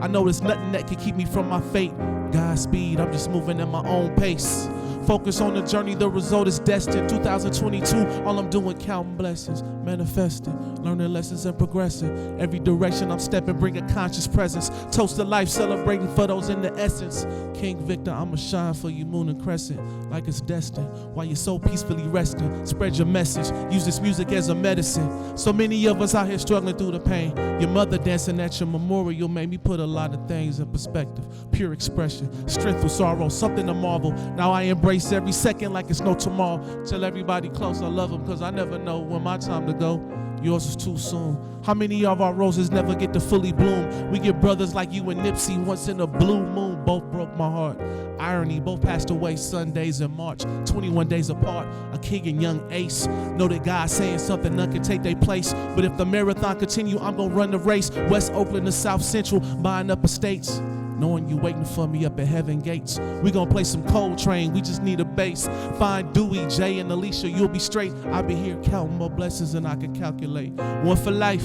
I know there's nothing that can keep me from my fate. Godspeed, I'm just moving at my own pace. Focus on the journey, the result is destined. 2022, all I'm doing counting blessings, manifesting, learning lessons and progressing. Every direction I'm stepping, bring a conscious presence. Toast to life, celebrating for those in the essence. King Victor, I'ma shine for you, moon and crescent, like it's destined. While you're so peacefully resting, spread your message. Use this music as a medicine. So many of us out here struggling through the pain. Your mother dancing at your memorial made me put a lot of things in perspective. Pure expression, strength through sorrow, something to marvel. Now I embrace every second like it's no tomorrow. Tell everybody close I love them, cause I never know when my time to go. Yours is too soon. How many of our roses never get to fully bloom? We get brothers like you and Nipsey once in a blue moon. Both broke my heart. Irony, both passed away Sundays in March, 21 days apart. A king and young ace. Know that God's saying something, none can take their place. But if the marathon continue, I'm gonna run the race. West Oakland to South Central, buying up estates. Knowing you waiting for me up at heaven gates. We gon' play some Coltrane, we just need a bass. Find Dewey, Jay, and Alicia, you'll be straight. I'll be here counting more blessings than I can calculate. 1 for life,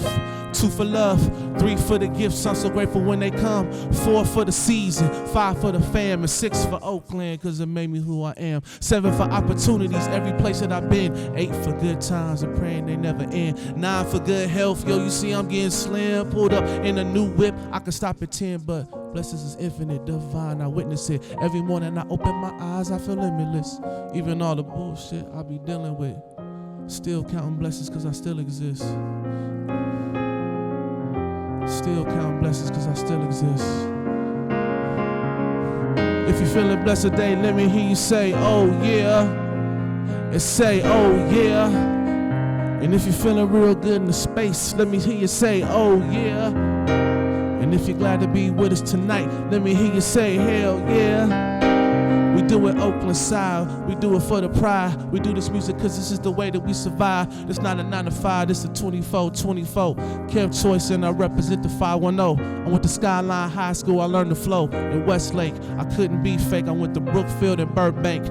2 for love, 3 for the gifts, I'm so grateful when they come. 4 for the season, 5 for the fam, and 6 for Oakland, cause it made me who I am. 7 for opportunities, every place that I've been. 8 for good times, and praying they never end. 9 for good health, yo, you see I'm getting slim. Pulled up in a new whip, I could stop at 10, but blessings is infinite, divine, I witness it. Every morning I open my eyes, I feel limitless. Even all the bullshit I be dealing with. Still counting blessings cause I still exist. Still counting blessings cause I still exist. If you feeling blessed today, let me hear you say, oh yeah. And say, oh yeah. And if you're feeling real good in the space, let me hear you say, oh yeah. And if you're glad to be with us tonight, let me hear you say, hell yeah. We do it Oaklandside, we do it for the pride. We do this music cause this is the way that we survive. It's not a 9 to 5, this is a 24-24. Kev Choice and I represent the 510. I went to Skyline High School, I learned the flow. In Westlake, I couldn't be fake. I went to Brookfield and Burbank.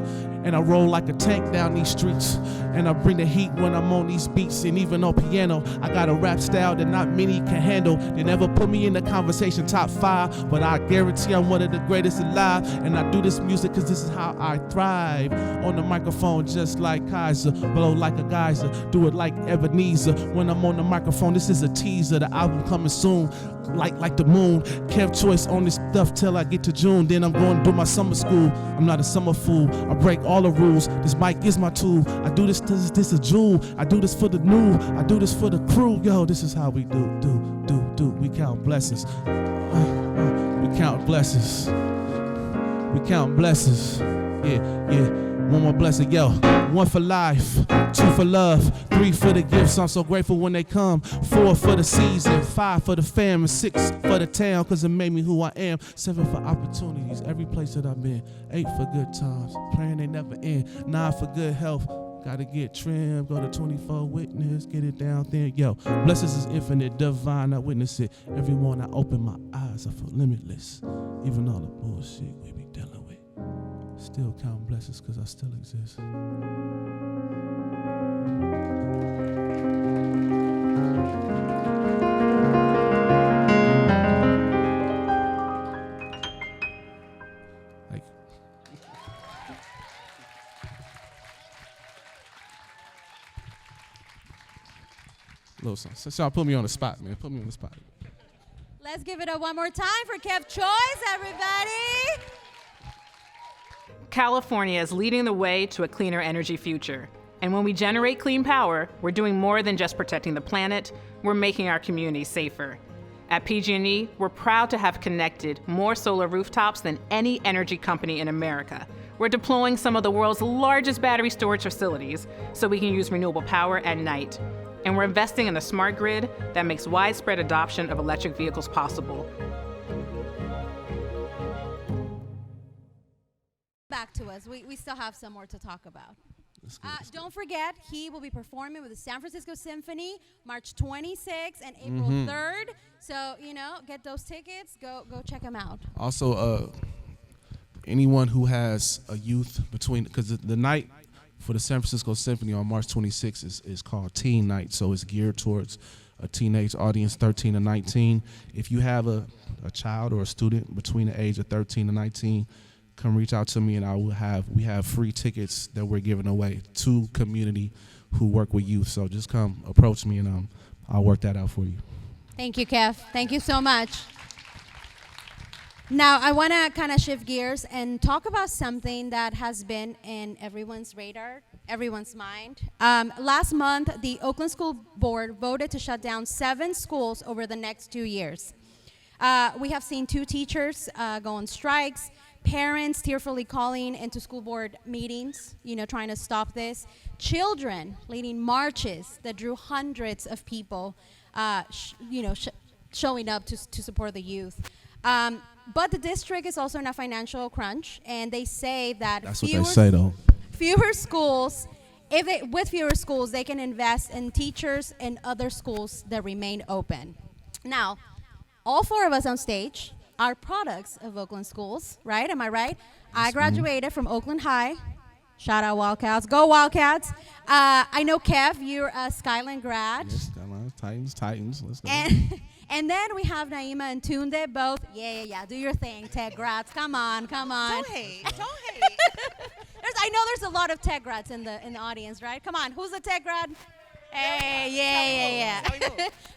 And I roll like a tank down these streets. And I bring the heat when I'm on these beats. And even on piano, I got a rap style that not many can handle. They never put me in the conversation top 5, but I guarantee I'm one of the greatest alive. And I do this music cause this is how I thrive. On the microphone just like Kaiser, blow like a geyser, do it like Ebenezer. When I'm on the microphone, this is a teaser. The album coming soon, like the moon. Kev Choice on this stuff till I get to June. Then I'm going to do my summer school. I'm not a summer fool, I break all the rules. This mic is my tool. I do this is a jewel. I do this for the new, I do this for the crew. Yo, this is how we do. We count blessings. We count blessings. We count blessings. Yeah. One more blessing, yo. 1 for life, 2 for love, 3 for the gifts, I'm so grateful when they come. 4 for the season, 5 for the fam, and 6 for the town, cause it made me who I am. 7 for opportunities, every place that I've been. 8 for good times, praying they never end. 9 for good health, gotta get trimmed, go to 24 witness, get it down thin. Yo, blessings is infinite, divine, I witness it. Every morning I open my eyes, I feel limitless. Even all the bullshit we be dealing with. Still count blessings cause I still exist. Little song. So y'all put me on the spot, man. Put me on the spot. Let's give it up one more time for Kev Choice, everybody. California is leading the way to a cleaner energy future. And when we generate clean power, we're doing more than just protecting the planet, we're making our communities safer. At PG&E, we're proud to have connected more solar rooftops than any energy company in America. We're deploying some of the world's largest battery storage facilities so we can use renewable power at night. And we're investing in a smart grid that makes widespread adoption of electric vehicles possible. Back to us. We still have some more to talk about. Don't forget, he will be performing with the San Francisco Symphony March 26th and April 3rd. So, get those tickets. Go check him out. Also, anyone who has a youth between, because the night for the San Francisco Symphony on March 26th is called Teen Night, so it's geared towards a teenage audience, 13 to 19. If you have a child or a student between the age of 13 to 19, come reach out to me, and we have free tickets that we're giving away to community who work with youth. So just come approach me, and I'll work that out for you. Thank you, Kev. Thank you so much. Now, I want to kind of shift gears and talk about something that has been in everyone's radar, everyone's mind. Last month, the Oakland School Board voted to shut down 7 schools over the next 2 years. We have seen 2 teachers go on strikes, parents tearfully calling into school board meetings, trying to stop this, children leading marches that drew hundreds of people, showing up to support the youth. But the district is also in a financial crunch, and they say that that's what they say, though. Fewer schools, with fewer schools, they can invest in teachers and other schools that remain open. Now, all 4 of us on stage are products of Oakland schools, right? Am I right? I graduated from Oakland High. Shout out Wildcats. Go Wildcats. I know, Kev, you're a Skyline grad. Yes, Skyline, Titans. Let's go. And then we have Niema and Tunde, both. Yeah. Do your thing, tech grads. Come on. Don't hate. I know there's a lot of tech grads in the audience, right? Come on, who's a tech grad? Hey, yeah.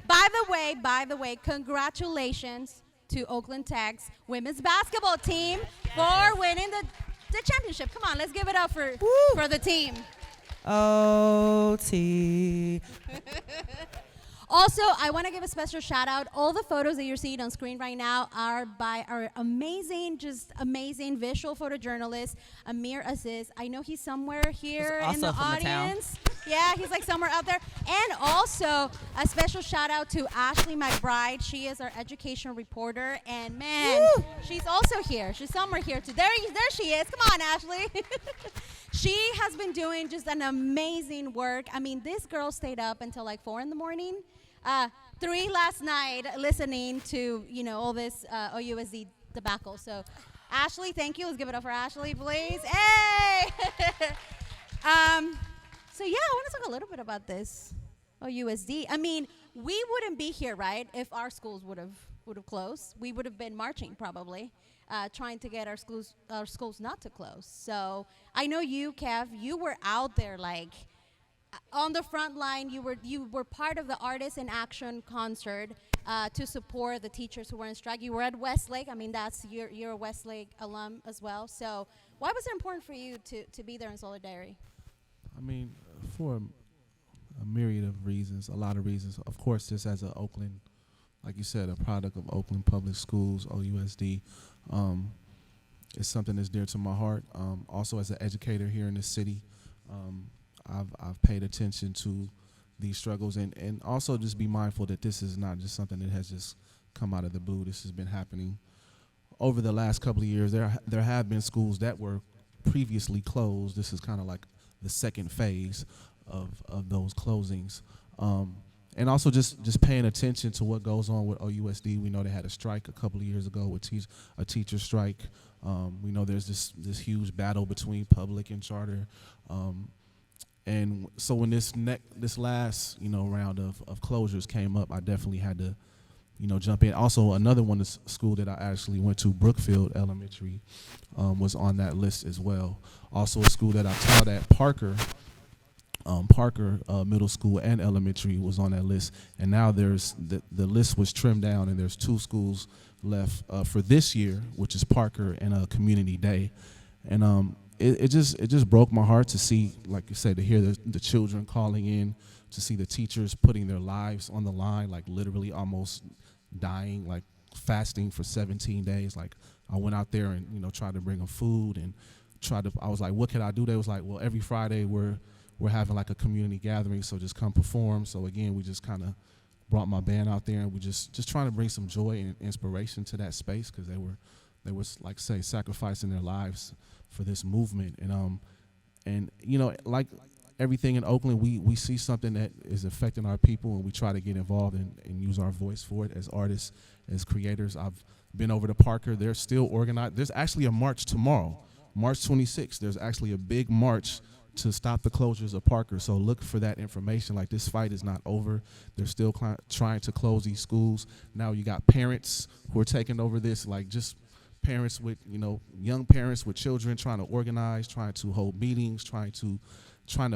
By the way, congratulations to Oakland Tech's women's basketball team for winning the championship. Come on, let's give it up for the team. OT. Also, I want to give a special shout out. All the photos that you're seeing on screen right now are by our amazing visual photojournalist, Amir Aziz. I know he's somewhere here in the audience. Yeah, he's like somewhere out there. And also a special shout out to Ashley McBride. She is our education reporter. And man, she's also here. She's somewhere here too. There she is. Come on, Ashley. She has been doing just an amazing work. I mean, this girl stayed up until like 4 in the morning. 3 last night listening to, all this OUSD debacle. So, Ashley, thank you. Let's give it up for Ashley, please. Hey! So, yeah, I want to talk a little bit about this OUSD. I mean, we wouldn't be here, right, if our schools would have closed. We would have been marching probably, trying to get our schools not to close. So, I know you, Kev, you were out there like on the front line. You were part of the Artists in Action concert to support the teachers who were in strike. You were at Westlake. I mean, you're a Westlake alum as well. So why was it important for you to be there in solidarity? I mean, for a myriad of reasons, a lot of reasons. Of course, just as an Oakland, like you said, a product of Oakland Public Schools, OUSD, it's something that's dear to my heart. Also, as an educator here in the city, I've paid attention to these struggles, and also just be mindful that this is not just something that has just come out of the blue. This has been happening over the last couple of years. There have been schools that were previously closed. This is kind of like the second phase of those closings. And also just paying attention to what goes on with OUSD. We know they had a strike a couple of years ago with a teacher strike. We know there's this huge battle between public and charter. And so when this last round of closures came up, I definitely had to jump in. Also, another one, the school that I actually went to, Brookfield Elementary, was on that list as well. Also, a school that I taught at, Parker Middle School and Elementary, was on that list. And now there's the list was trimmed down, and there's 2 schools left for this year, which is Parker and Community Day. And it just broke my heart to see, like you said, to hear the children calling in, to see the teachers putting their lives on the line, like literally almost dying, like fasting for 17 days. Like I went out there and, tried to bring them food and I was like, what can I do? They was like, well, every Friday we're having like a community gathering, so just come perform. So again, we just kind of brought my band out there, and we just trying to bring some joy and inspiration to that space, because they were like say sacrificing their lives for this movement. And like everything in Oakland, we see something that is affecting our people, and we try to get involved and use our voice for it as artists, as creators. I've been over to Parker. They're still organized. There's actually a march tomorrow, March 26th. There's actually a big march to stop the closures of Parker. So look for that information. Like, this fight is not over. They're still trying to close these schools. Now you got parents who are taking over this, like just parents with, young parents with children trying to organize, trying to hold meetings, trying to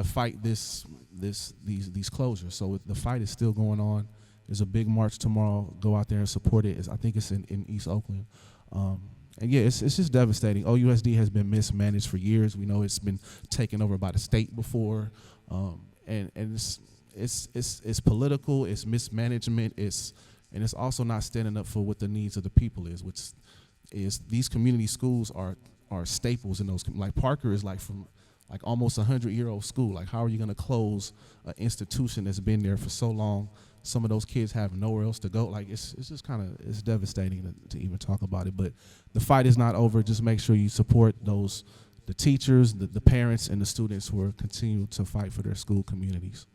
fight these closures. So the fight is still going on. There's a big march tomorrow. Go out there and support it. I think it's in East Oakland. And yeah, it's just devastating. OUSD has been mismanaged for years. We know it's been taken over by the state before, and it's political. It's mismanagement. And it's also not standing up for what the needs of the people is, which is these community schools are staples in those. Like Parker is like from like almost 100-year-old school. Like, how are you going to close an institution that's been there for so long? Some of those kids have nowhere else to go. Like, it's just it's devastating to even talk about it. But the fight is not over. Just make sure you support the teachers, the parents, and the students who are continuing to fight for their school communities.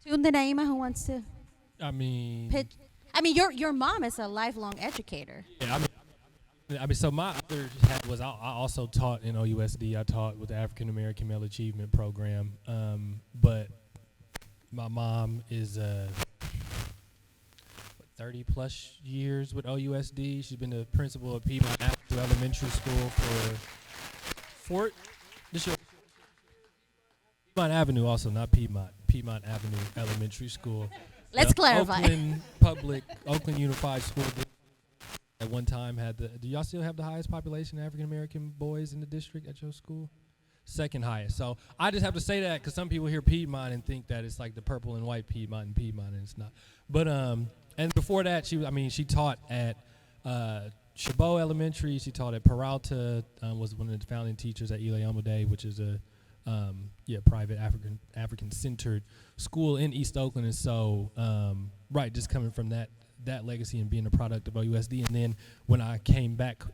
Acatunde Ahmad, who wants to pitch? Your mom is a lifelong educator. Yeah, so my other hat was I also taught in OUSD. I taught with the African American Male Achievement Program. But my mom is 30 plus years with OUSD. She's been the principal of Piedmont Avenue Elementary School for Piedmont Avenue, also not Piedmont. Piedmont Avenue Elementary School. Let's clarify. Oakland Unified School District at one time had do y'all still have the highest population of African American boys in the district at your school? Second highest. So I just have to say that because some people hear Piedmont and think that it's like the purple and white Piedmont, and it's not. But and before that, she taught at Chabot Elementary. She taught at Peralta. Was one of the founding teachers at Eli Day, which is a private African centered school in East Oakland. And so just coming from that legacy and being a product of OUSD. And then when I came back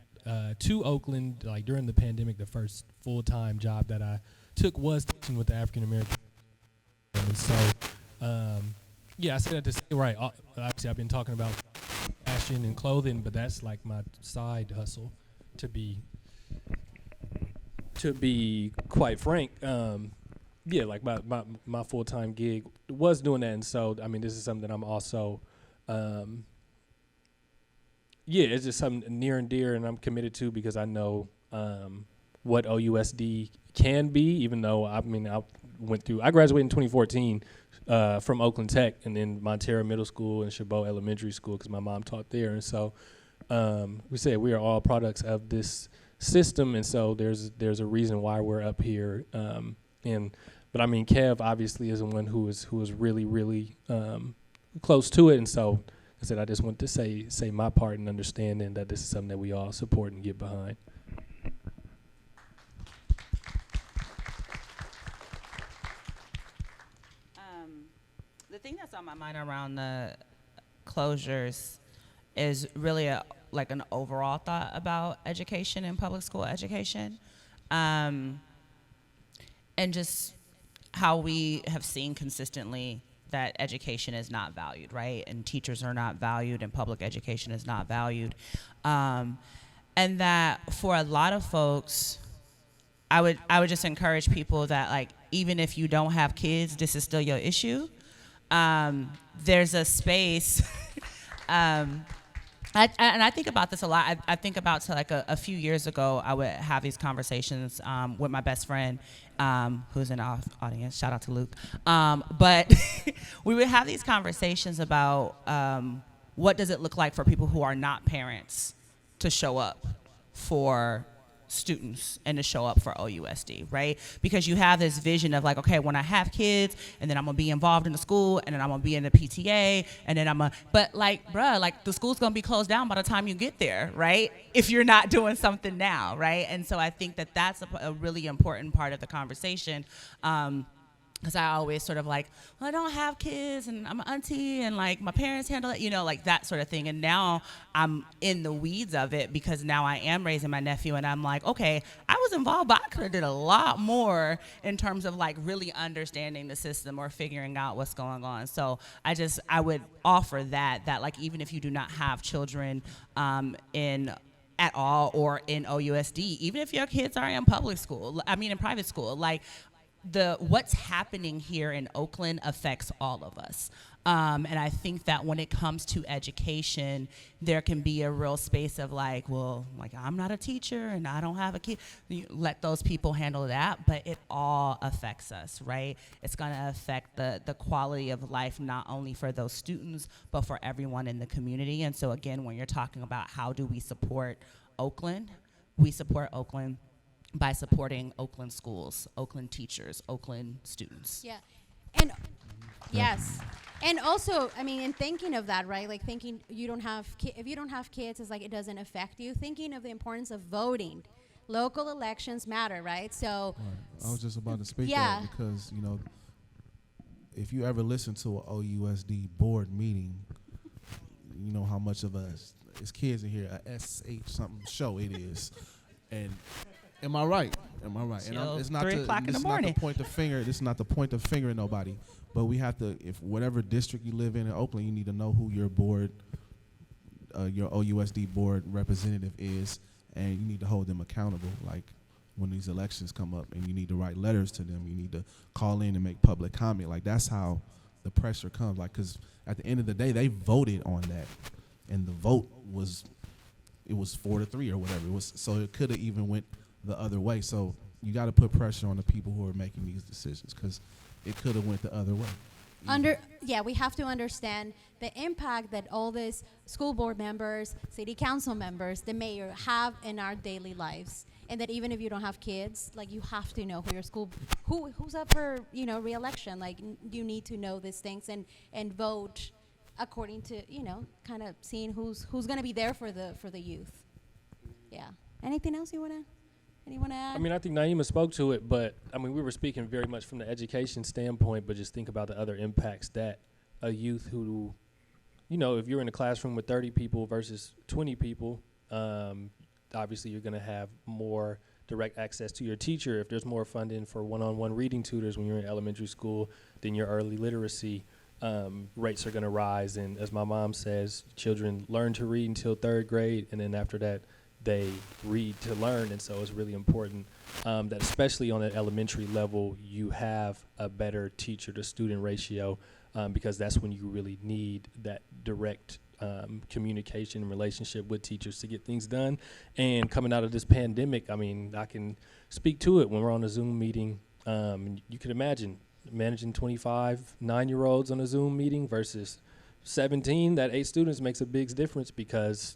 to Oakland, like during the pandemic, the first full-time job that I took was teaching with the African American. And so I say that to say, obviously I've been talking about fashion and clothing, but that's like my side hustle, to be quite frank. Like my full-time gig was doing that. And so, this is something that I'm also, it's just something near and dear, and I'm committed to, because I know what OUSD can be, even though, I graduated in 2014 from Oakland Tech, and then Montero Middle School and Chabot Elementary School, because my mom taught there. And so we say we are all products of this system, and so there's a reason why we're up here. But Kev obviously is the one who is really, really close to it, and so I said I just want to say my part in understanding that this is something that we all support and get behind. The thing that's on my mind around the closures is really an overall thought about education and public school education, and just how we have seen consistently that education is not valued, right? And teachers are not valued, and public education is not valued. And that for a lot of folks, I would just encourage people that, even if you don't have kids, this is still your issue. There's a space, and I think about this a lot. I think about a few years ago, I would have these conversations with my best friend, who's in our audience. Shout out to Luke. But we would have these conversations about what does it look like for people who are not parents to show up for students and to show up for OUSD, right? Because you have this vision of like, okay, when I have kids, and then I'm gonna be involved in the school, and then I'm gonna be in the PTA, and then but like, bruh, like the school's gonna be closed down by the time you get there, right? If you're not doing something now, right? And so I think that that's a really important part of the conversation. Because I always sort of like, well, I don't have kids, and I'm an auntie, and like my parents handle it, like that sort of thing. And now I'm in the weeds of it because now I am raising my nephew, and I'm like, okay, I was involved, but I could have did a lot more in terms of like really understanding the system or figuring out what's going on. So I would offer that like even if you do not have children at all or in OUSD, even if your kids are in in private school, like, what's happening here in Oakland affects all of us. And I think that when it comes to education, there can be a real space of like, well, like I'm not a teacher and I don't have a kid. You let those people handle that, but it all affects us, right? It's gonna affect the quality of life, not only for those students, but for everyone in the community. And so again, when you're talking about how do we support Oakland, we support Oakland by supporting Oakland schools, Oakland teachers, Oakland students. Yeah, and yes, and also, I mean, in thinking of that, right? Like thinking if you don't have kids, it's like it doesn't affect you. Thinking of the importance of voting, local elections matter, right? So, I was just about to speak yeah. that because if you ever listen to an OUSD board meeting, you know how much of it's kids in here, a SH something show it is, and. Am I right? And it's not 3 o'clock in the morning. Not to point the finger. This is not to point the finger at nobody. But we have to, if whatever district you live in Oakland, you need to know who your board, your OUSD board representative is, and you need to hold them accountable. Like when these elections come up, and you need to write letters to them. You need to call in and make public comment. Like that's how the pressure comes. Like because at the end of the day, they voted on that, and the vote was 4-3 or whatever. It was so it could have even went the other way. So you got to put pressure on the people who are making these decisions because it could have went the other way. We have to understand the impact that all these school board members, city council members, the mayor have in our daily lives, and that even if you don't have kids, like you have to know who's up for re-election. Like you need to know these things and vote according to kind of seeing who's going to be there for the youth. Yeah. Anything else you want to? Anyone add? I mean, I think Niema spoke to it, but I mean, we were speaking very much from the education standpoint, but just think about the other impacts that a youth who, if you're in a classroom with 30 people versus 20 people, obviously you're going to have more direct access to your teacher. If there's more funding for one-on-one reading tutors when you're in elementary school, then your early literacy rates are going to rise. And as my mom says, children learn to read until 3rd grade, and then after that, they read to learn. And so it's really important that especially on an elementary level, you have a better teacher to student ratio because that's when you really need that direct communication and relationship with teachers to get things done. And coming out of this pandemic, I mean, I can speak to it when we're on a Zoom meeting. You can imagine managing 25 9-year-olds on a Zoom meeting versus 17, that 8 students makes a big difference because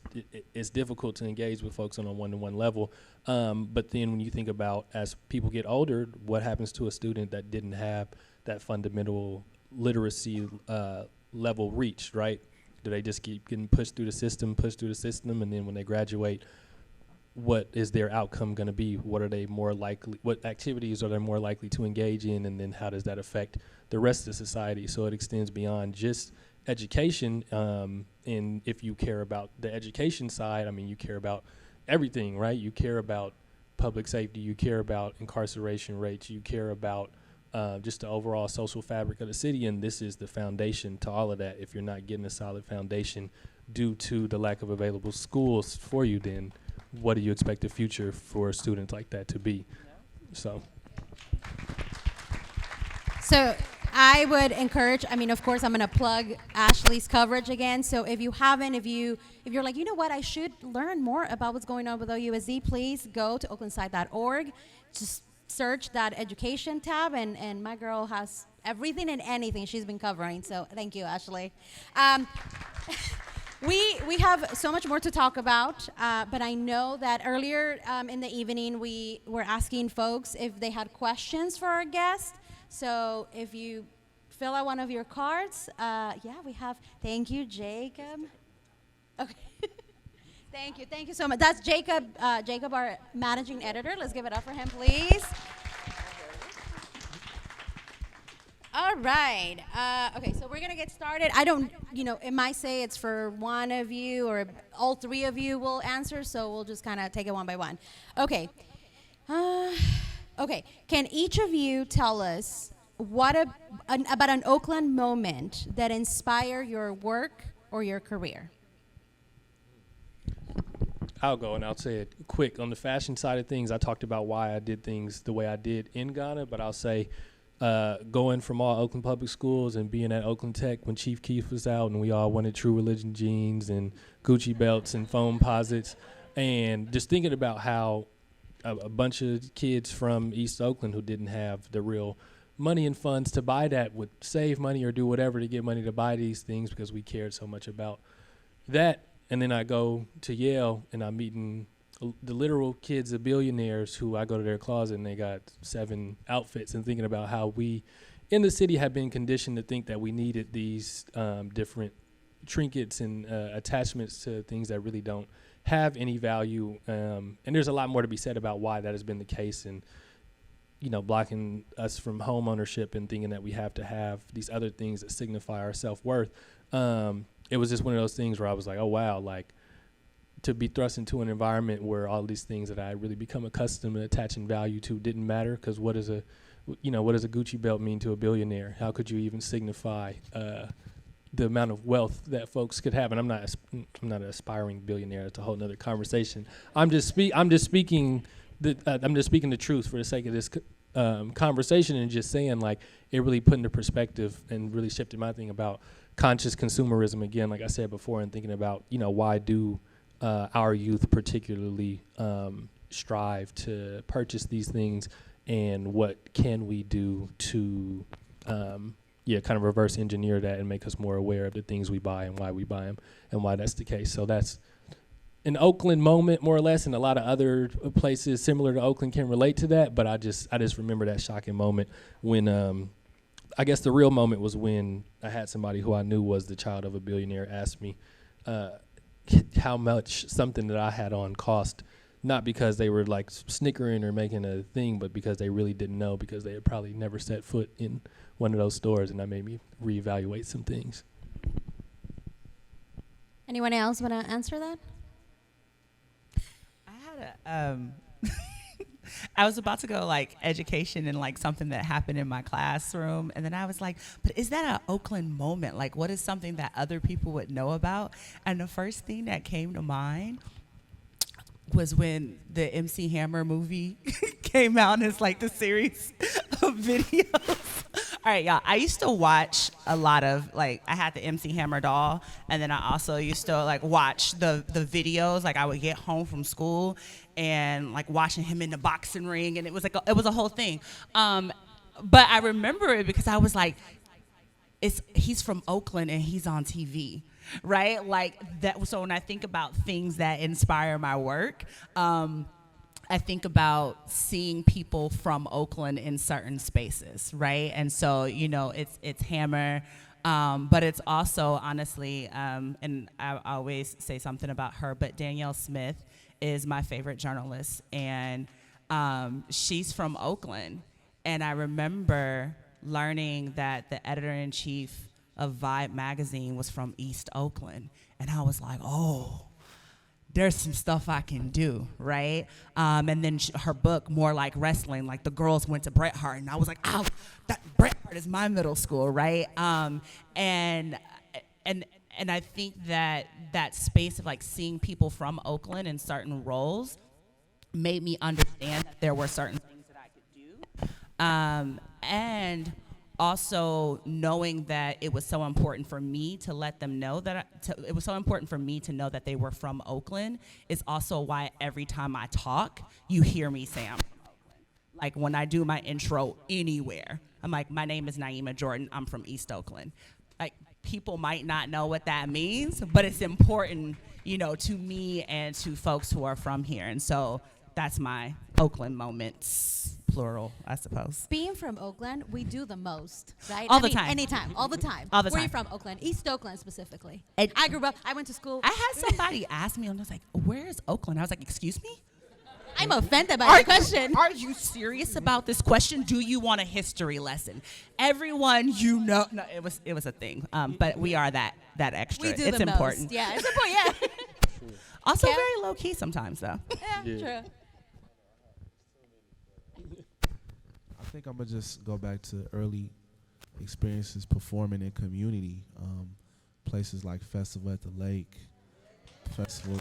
it's difficult to engage with folks on a one-to-one level. But then when you think about as people get older, what happens to a student that didn't have that fundamental literacy level reached, right? Do they just keep getting pushed through the system, and then when they graduate, what is their outcome going to be? What activities are they more likely to engage in, and then how does that affect the rest of society? So it extends beyond just education, and if you care about the education side, I mean, you care about everything, right? You care about public safety, you care about incarceration rates, you care about just the overall social fabric of the city, and this is the foundation to all of that. If you're not getting a solid foundation due to the lack of available schools for you, then what do you expect the future for a student like that to be? So I would encourage, of course, I'm going to plug Ashley's coverage again. So if you haven't, if you're like, you know what, I should learn more about what's going on with OUSD, please go to oaklandside.org. Just search that education tab, and my girl has everything and anything she's been covering. So thank you, Ashley. We have so much more to talk about, but I know that earlier in the evening we were asking folks if they had questions for our guest. So if you fill out one of your cards, we have. Thank you, Jacob. Okay. Thank you so much. That's Jacob, our managing editor. Let's give it up for him, please. All right. Okay, so we're going to get started. I don't, it might say it's for one of you or all three of you will answer, so we'll just kind of take it one by one. Okay. Okay. Can each of you tell us about an Oakland moment that inspired your work or your career? I'll go and I'll say it quick. On the fashion side of things, I talked about why I did things the way I did in Ghana, but I'll say going from all Oakland public schools and being at Oakland Tech when Chief Keef was out and we all wanted True Religion jeans and Gucci belts and foam posits, and just thinking about how a bunch of kids from East Oakland who didn't have the real money and funds to buy that would save money or do whatever to get money to buy these things because we cared so much about that. And then I go to Yale and I'm meeting the literal kids of billionaires who I go to their closet and they got 7 outfits, and thinking about how we in the city have been conditioned to think that we needed these different trinkets and attachments to things that really don't have any value. And there's a lot more to be said about why that has been the case, and blocking us from home ownership and thinking that we have to have these other things that signify our self-worth. It was just one of those things where I was like, oh, wow, like to be thrust into an environment where all these things that I had really become accustomed to attaching value to didn't matter, because what does a Gucci belt mean to a billionaire? How could you even signify the amount of wealth that folks could have? And I'm not an aspiring billionaire. It's a whole nother conversation. I'm just speaking the truth for the sake of this conversation, and just saying, like, it really put into perspective and really shifted my thing about conscious consumerism again, like I said before, and thinking about, why do our youth particularly strive to purchase these things, and what can we do to kind of reverse engineer that and make us more aware of the things we buy and why we buy them and why that's the case. So that's an Oakland moment, more or less, and a lot of other places similar to Oakland can relate to that, but I just remember that shocking moment when I guess the real moment was when I had somebody who I knew was the child of a billionaire ask me how much something that I had on cost, not because they were like snickering or making a thing, but because they really didn't know, because they had probably never set foot in one of those stores, and that made me reevaluate some things. Anyone else want to answer that? I had I was about to go like education and like something that happened in my classroom, and then I was like, but is that an Oakland moment? Like, what is something that other people would know about? And the first thing that came to mind was when the MC Hammer movie came out, and it's like the series of videos. All right, y'all, I used to watch a lot of, like, I had the MC Hammer doll, and then I also used to like watch the videos. Like, I would get home from school and like watching him in the boxing ring, and it was like it was a whole thing. But I remember it because I was like, he's from Oakland and he's on TV, right? Like that. So when I think about things that inspire my work, I think about seeing people from Oakland in certain spaces, right? And so, it's Hammer, but it's also, honestly, and I always say something about her, but Danielle Smith is my favorite journalist, and she's from Oakland. And I remember learning that the editor-in-chief of Vibe magazine was from East Oakland, and I was like, oh, there's some stuff I can do, right? And then her book, more like wrestling, like the girls went to Bret Hart, and I was like, oh, that Bret Hart is my middle school, right? And I think that space of like seeing people from Oakland in certain roles made me understand that there were certain things that I could do. And also knowing that it was so important for me to let them know that it was so important for me to know that they were from Oakland is also why every time I talk, you hear me say I'm from Oakland. Like when I do my intro anywhere, I'm like, my name is Niema Jordan. I'm from East Oakland. Like people might not know what that means, but it's important, you know, to me and to folks who are from here. And so that's my Oakland moments, plural, I suppose. Being from Oakland, we do the most, right? All the time. Anytime, all the time. All the Where are you time. from? Oakland, East Oakland specifically. And I grew up, I went to school. I had somebody ask me, and I was like, where's Oakland? I was like, excuse me? I'm offended by the question. Are you serious about this question? Do you want a history lesson? Everyone, you know, no, it was a thing. But we are that extra. We do it's the important. most. Yeah, it's important. Yeah. Also Yeah. very low key sometimes, though. Yeah, true. I think I'm gonna just go back to early experiences performing in community, places like Festival at the Lake, Festival,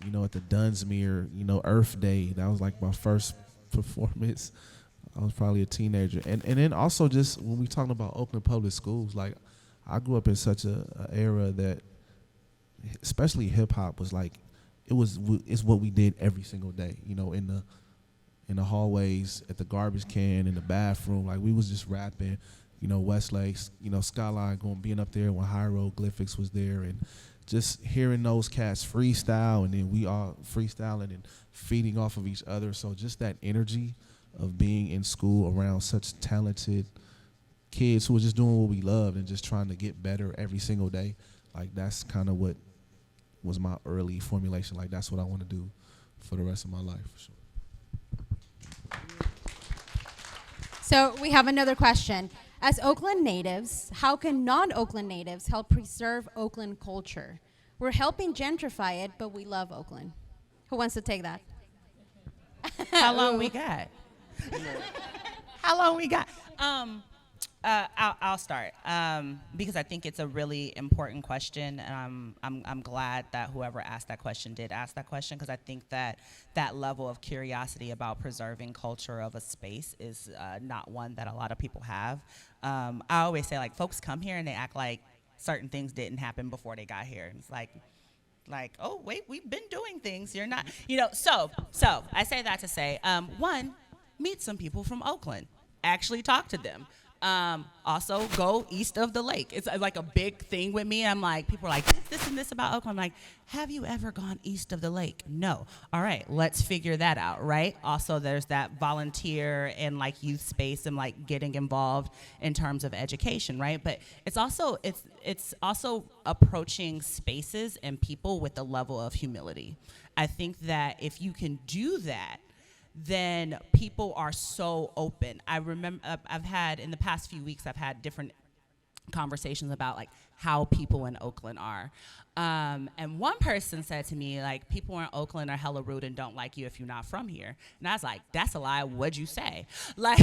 you know, at the Dunsmuir, you know, Earth Day. That was like my first performance. I was probably a teenager, and then also just when we talking about Oakland public schools, like I grew up in such a era that, especially hip hop, was like it's what we did every single day. You know, in the hallways, at the garbage can, in the bathroom, like we was just rapping. You know, Westlake, you know, Skyline being up there when Hieroglyphics was there, and just hearing those cats freestyle, and then we all freestyling and feeding off of each other. So just that energy of being in school around such talented kids who were just doing what we loved and just trying to get better every single day. Like that's kind of what was my early formulation. Like that's what I want to do for the rest of my life, for sure. So we have another question. As Oakland natives, how can non-Oakland natives help preserve Oakland culture? We're helping gentrify it, but we love Oakland. Who wants to take that? How long we got? How long we got? I'll start because I think it's a really important question, and I'm glad that whoever asked that question did ask that question, because I think that level of curiosity about preserving culture of a space is not one that a lot of people have. I always say, like, folks come here and they act like certain things didn't happen before they got here. And it's like, oh wait, we've been doing things. You're not, you know. So I say that to say, one, meet some people from Oakland. Actually talk to them. Also go east of the lake. It's like a big thing with me. I'm like, people are like, this and this about Oakland. I'm like, have you ever gone east of the lake? No. All right, let's figure that out, right? Also, there's that volunteer and like youth space and like getting involved in terms of education, right? But it's also approaching spaces and people with a level of humility. I think that if you can do that, then people are so open. I remember in the past few weeks, I've had different conversations about like how people in Oakland are. And one person said to me, like, people in Oakland are hella rude and don't like you if you're not from here. And I was like, that's a lie. What'd you say? Like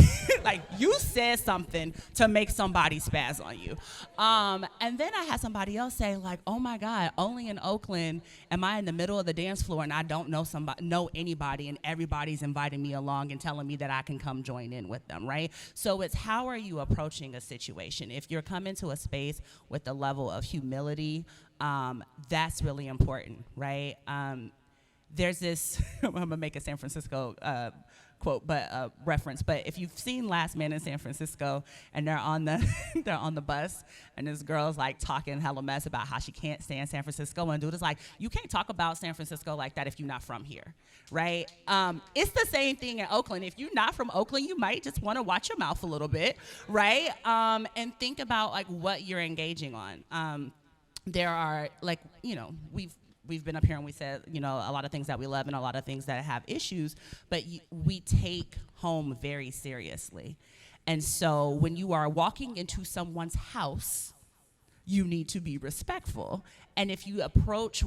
you said something to make somebody spaz on you. And then I had somebody else say, like, oh my God, only in Oakland am I in the middle of the dance floor and I don't know anybody, and everybody's inviting me along and telling me that I can come join in with them, right? So it's how are you approaching a situation? If you're coming to a space with a level of humility, that's really important, right? There's this, I'm gonna make a San Francisco quote, but reference. But if you've seen Last Man in San Francisco, and they're on the bus, and this girl's like talking hella mess about how she can't stand San Francisco, and dude is like, you can't talk about San Francisco like that if you're not from here, right? It's the same thing in Oakland. If you're not from Oakland, you might just want to watch your mouth a little bit, right? And think about like what you're engaging on. There are, like, you know, we've been up here and we said, you know, a lot of things that we love and a lot of things that have issues, but we take home very seriously. And so when you are walking into someone's house, you need to be respectful. And if you approach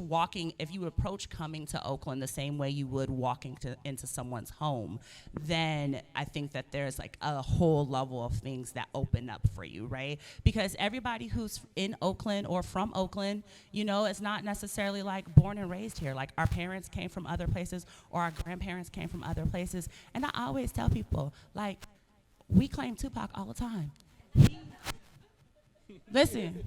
coming to Oakland the same way you would walking into someone's home, then I think that there's like a whole level of things that open up for you, right? Because everybody who's in Oakland or from Oakland, you know, it's not necessarily like born and raised here. Like our parents came from other places or our grandparents came from other places. And I always tell people, like, we claim Tupac all the time. Listen,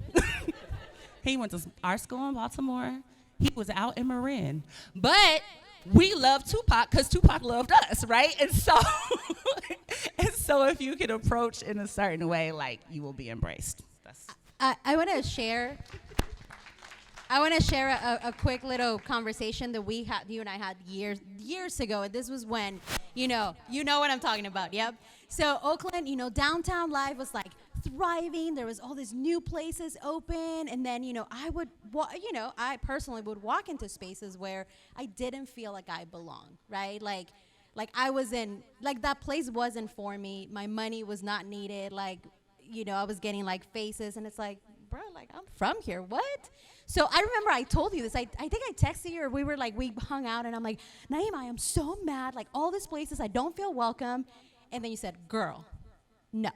he went to our school in Baltimore. He was out in Marin. But we love Tupac because Tupac loved us, right? And so So if you can approach in a certain way, like, you will be embraced. That's I want to share. I want to share a quick little conversation that you and I had years ago. And this was when, you know what I'm talking about. Yep. So Oakland, downtown life was like thriving. There was all these new places open. And then, I personally would walk into spaces where I didn't feel like I belonged, right? Like I was in, like that place wasn't for me. My money was not needed. Like, I was getting like faces and it's like, bro, like I'm from here. What? So I remember I told you this. I think I texted you or we hung out and I'm like, Niema, I am so mad. Like all these places, I don't feel welcome. And then you said, girl, no.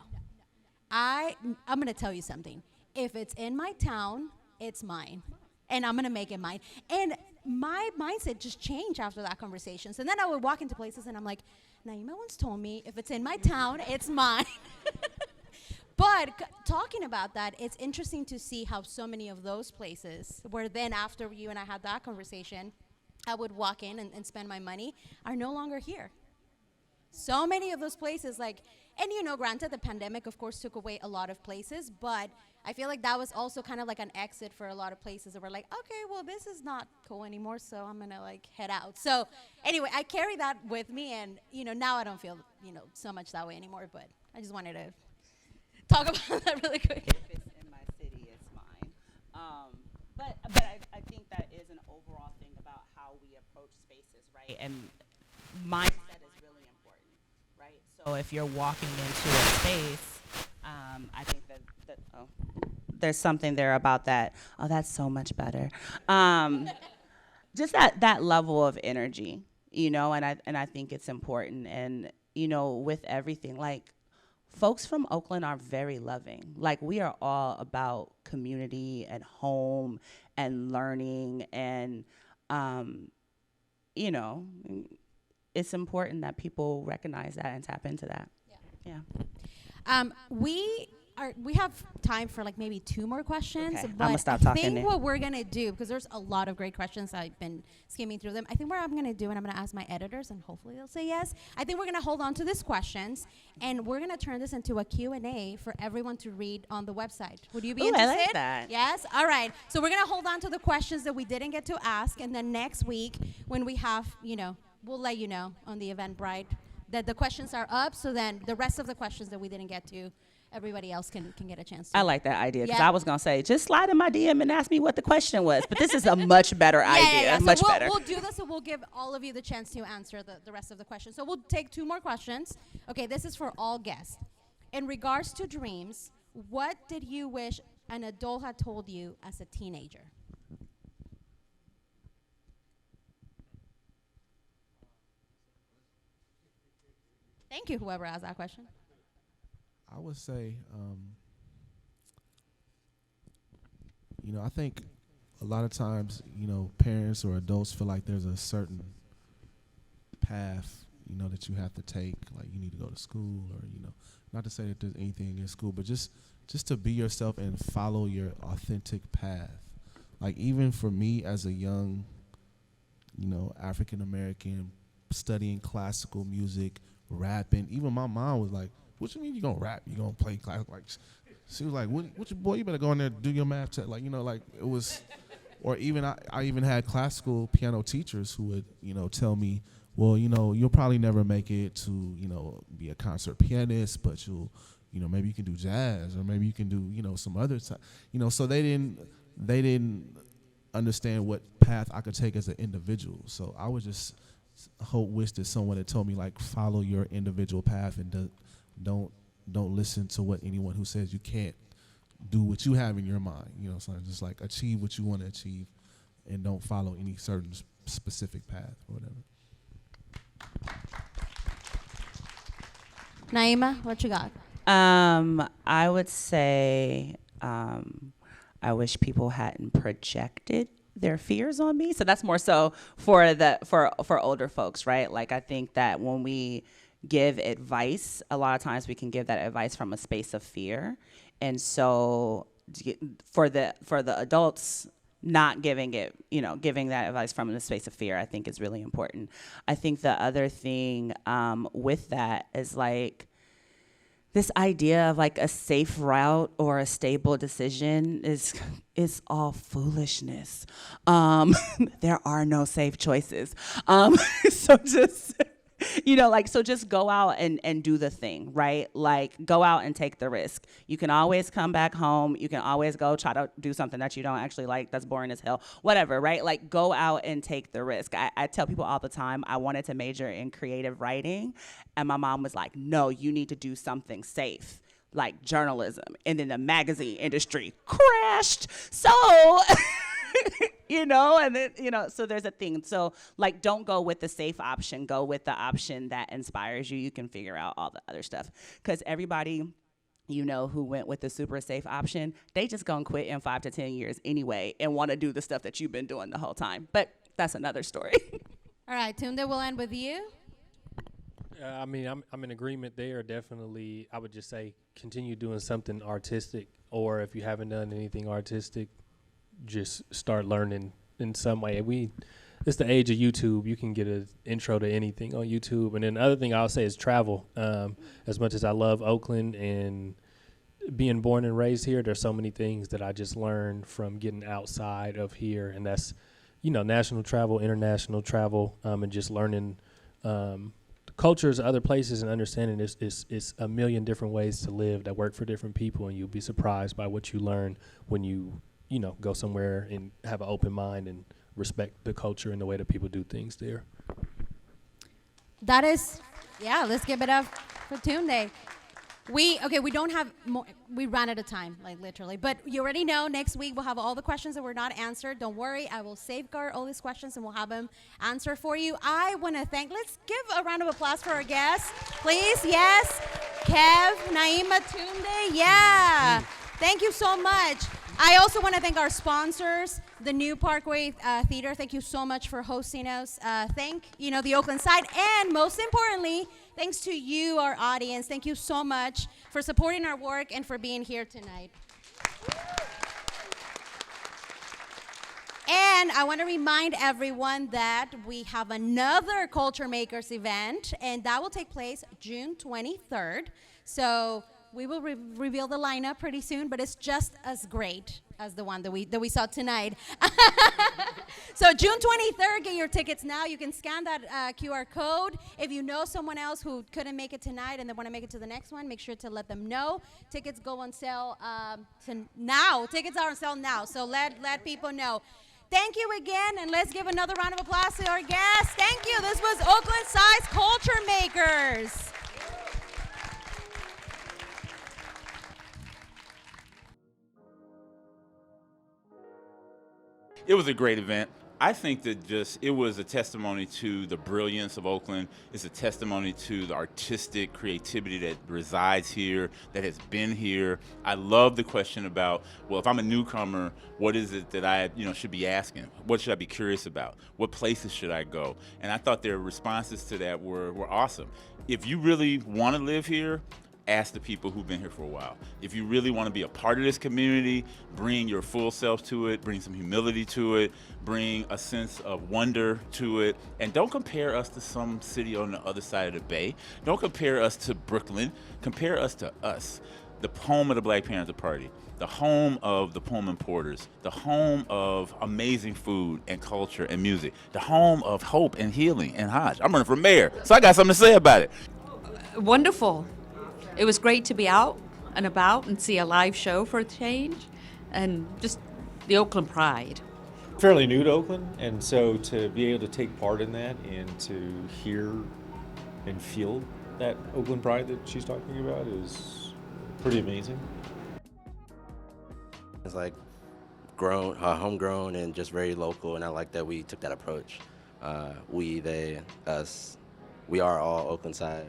I'm going to tell you something. If it's in my town, it's mine. And I'm going to make it mine. And my mindset just changed after that conversation. So then I would walk into places and I'm like, Niema once told me, if it's in my town, it's mine. But talking about that, it's interesting to see how so many of those places, where then after you and I had that conversation, I would walk in and spend my money, are no longer here. So many of those places, granted the pandemic, of course, took away a lot of places, but I feel like that was also kind of like an exit for a lot of places that were like, okay, well, this is not cool anymore, so I'm going to head out. So anyway, I carry that with me, and, now I don't feel, so much that way anymore, but I just wanted to talk about that really quick. If it's in my city, it's mine. But I think that is an overall thing about how we approach spaces, right? And mindset is really important, right? So if you're walking into a space, I think that there's something there about that. Oh, that's so much better. Just that level of energy, and I think it's important. And with everything, folks from Oakland are very loving. We are all about community and home and learning, and it's important that people recognize that and tap into that. Yeah. We have time for maybe 2 more questions. Okay, but I'm gonna stop talking I think then. what we're gonna do, because there's a lot of great questions, I've been skimming through them. I think what I'm gonna do, and I'm gonna ask my editors, and hopefully they'll say yes. I think we're gonna hold on to these questions, and we're gonna turn this into a Q&A for everyone to read on the website. Would you be Ooh, interested? I like that. Yes. All right. So we're gonna hold on to the questions that we didn't get to ask, and then next week when we have, we'll let you know on the Eventbrite that the questions are up. So then the rest of the questions that we didn't get to, everybody else can get a chance to. I like that idea, because Yeah. I was going to say, just slide in my DM and ask me what the question was. But this is a much better idea, Yeah. much So better. we'll do this, and we'll give all of you the chance to answer the rest of the questions. So we'll take 2 more questions. Okay, this is for all guests. In regards to dreams, what did you wish an adult had told you as a teenager? Thank you, whoever asked that question. I would say, I think a lot of times, parents or adults feel like there's a certain path, that you have to take. Like you need to go to school, or not to say that there's anything in school, but just to be yourself and follow your authentic path. Like even for me as a young, African American, studying classical music, rapping. Even my mom was like, "What you mean you gonna rap? You gonna play classical?" Like, she was like, "What you boy? You better go in there and do your math test." It was. Or even I even had classical piano teachers who would tell me, "Well, you'll probably never make it to be a concert pianist, but you'll maybe you can do jazz, or maybe you can do some other So they didn't understand what path I could take as an individual. So I would just wish that someone had told me follow your individual path and don't listen to what anyone who says you can't do what you have in your mind. So just achieve what you want to achieve, and don't follow any certain specific path or whatever. Niema, what you got? I would say I wish people hadn't projected their fears on me. So that's more so for older folks, right? I think that when we give advice, a lot of times we can give that advice from a space of fear. And so for the adults, not giving it, giving that advice from the space of fear, I think is really important. I think the other thing with that is this idea of like a safe route or a stable decision is all foolishness. There are no safe choices. So just, so just go out and do the thing, right? Like, go out and take the risk. You can always come back home. You can always go try to do something that you don't actually like, that's boring as hell, whatever, right? Like, go out and take the risk. I tell people all the time, I wanted to major in creative writing, and my mom was like, no, you need to do something safe, like journalism. And then the magazine industry crashed. So... and then, so there's a thing. So, like, don't go with the safe option. Go with the option that inspires you. You can figure out all the other stuff. Because everybody, who went with the super safe option, they just gonna quit in 5 to 10 years anyway and want to do the stuff that you've been doing the whole time. But that's another story. All right, Tunde, we'll end with you. I'm in agreement there. Definitely, I would just say continue doing something artistic, or if you haven't done anything artistic, just start learning in some way. It's the age of YouTube. You can get an intro to anything on YouTube. And then the other thing I'll say is travel. As much as I love Oakland and being born and raised here, there's so many things that I just learned from getting outside of here. And that's, national travel, international travel, and just learning cultures of other places and understanding it's a million different ways to live that work for different people. And you'll be surprised by what you learn when you go somewhere and have an open mind and respect the culture and the way that people do things there. That is, let's give it up for Tunde. We don't have more, we ran out of time, like literally, but you already know next week we'll have all the questions that were not answered. Don't worry, I will safeguard all these questions and we'll have them answered for you. I want to let's give a round of applause for our guests, please. Yes, Kev, Niema, Tunde, thank you so much. I also want to thank our sponsors, the new Parkway Theater. Thank you so much for hosting us. Thank, the Oaklandside. And most importantly, thanks to you, our audience. Thank you so much for supporting our work and for being here tonight. And I want to remind everyone that we have another Culture Makers event, and that will take place June 23rd. So we will reveal the lineup pretty soon, but it's just as great as the one that we saw tonight. So June 23rd, get your tickets now. You can scan that QR code. If you know someone else who couldn't make it tonight and they want to make it to the next one, make sure to let them know. Tickets go on sale now. Tickets are on sale now, so let people know. Thank you again, and let's give another round of applause to our guests. Thank you. This was Oaklandside's Culture Makers. It was a great event. I think that it was a testimony to the brilliance of Oakland. It's a testimony to the artistic creativity that resides here, that has been here. I love the question about, well, if I'm a newcomer, what is it that I should be asking? What should I be curious about? What places should I go? And I thought their responses to that were awesome. If you really want to live here, ask the people who've been here for a while. If you really want to be a part of this community, bring your full self to it, bring some humility to it, bring a sense of wonder to it, and don't compare us to some city on the other side of the bay. Don't compare us to Brooklyn. Compare us to us, the home of the Black Panther Party, the home of the Pullman Porters, the home of amazing food and culture and music, the home of hope and healing and Hajj. I'm running for mayor, so I got something to say about it. Wonderful. It was great to be out and about and see a live show for a change, and just the Oakland pride. Fairly new to Oakland, and so to be able to take part in that and to hear and feel that Oakland pride that she's talking about is pretty amazing. It's like homegrown and just very local, and I like that we took that approach. We, they, us, we are all Oaklandside.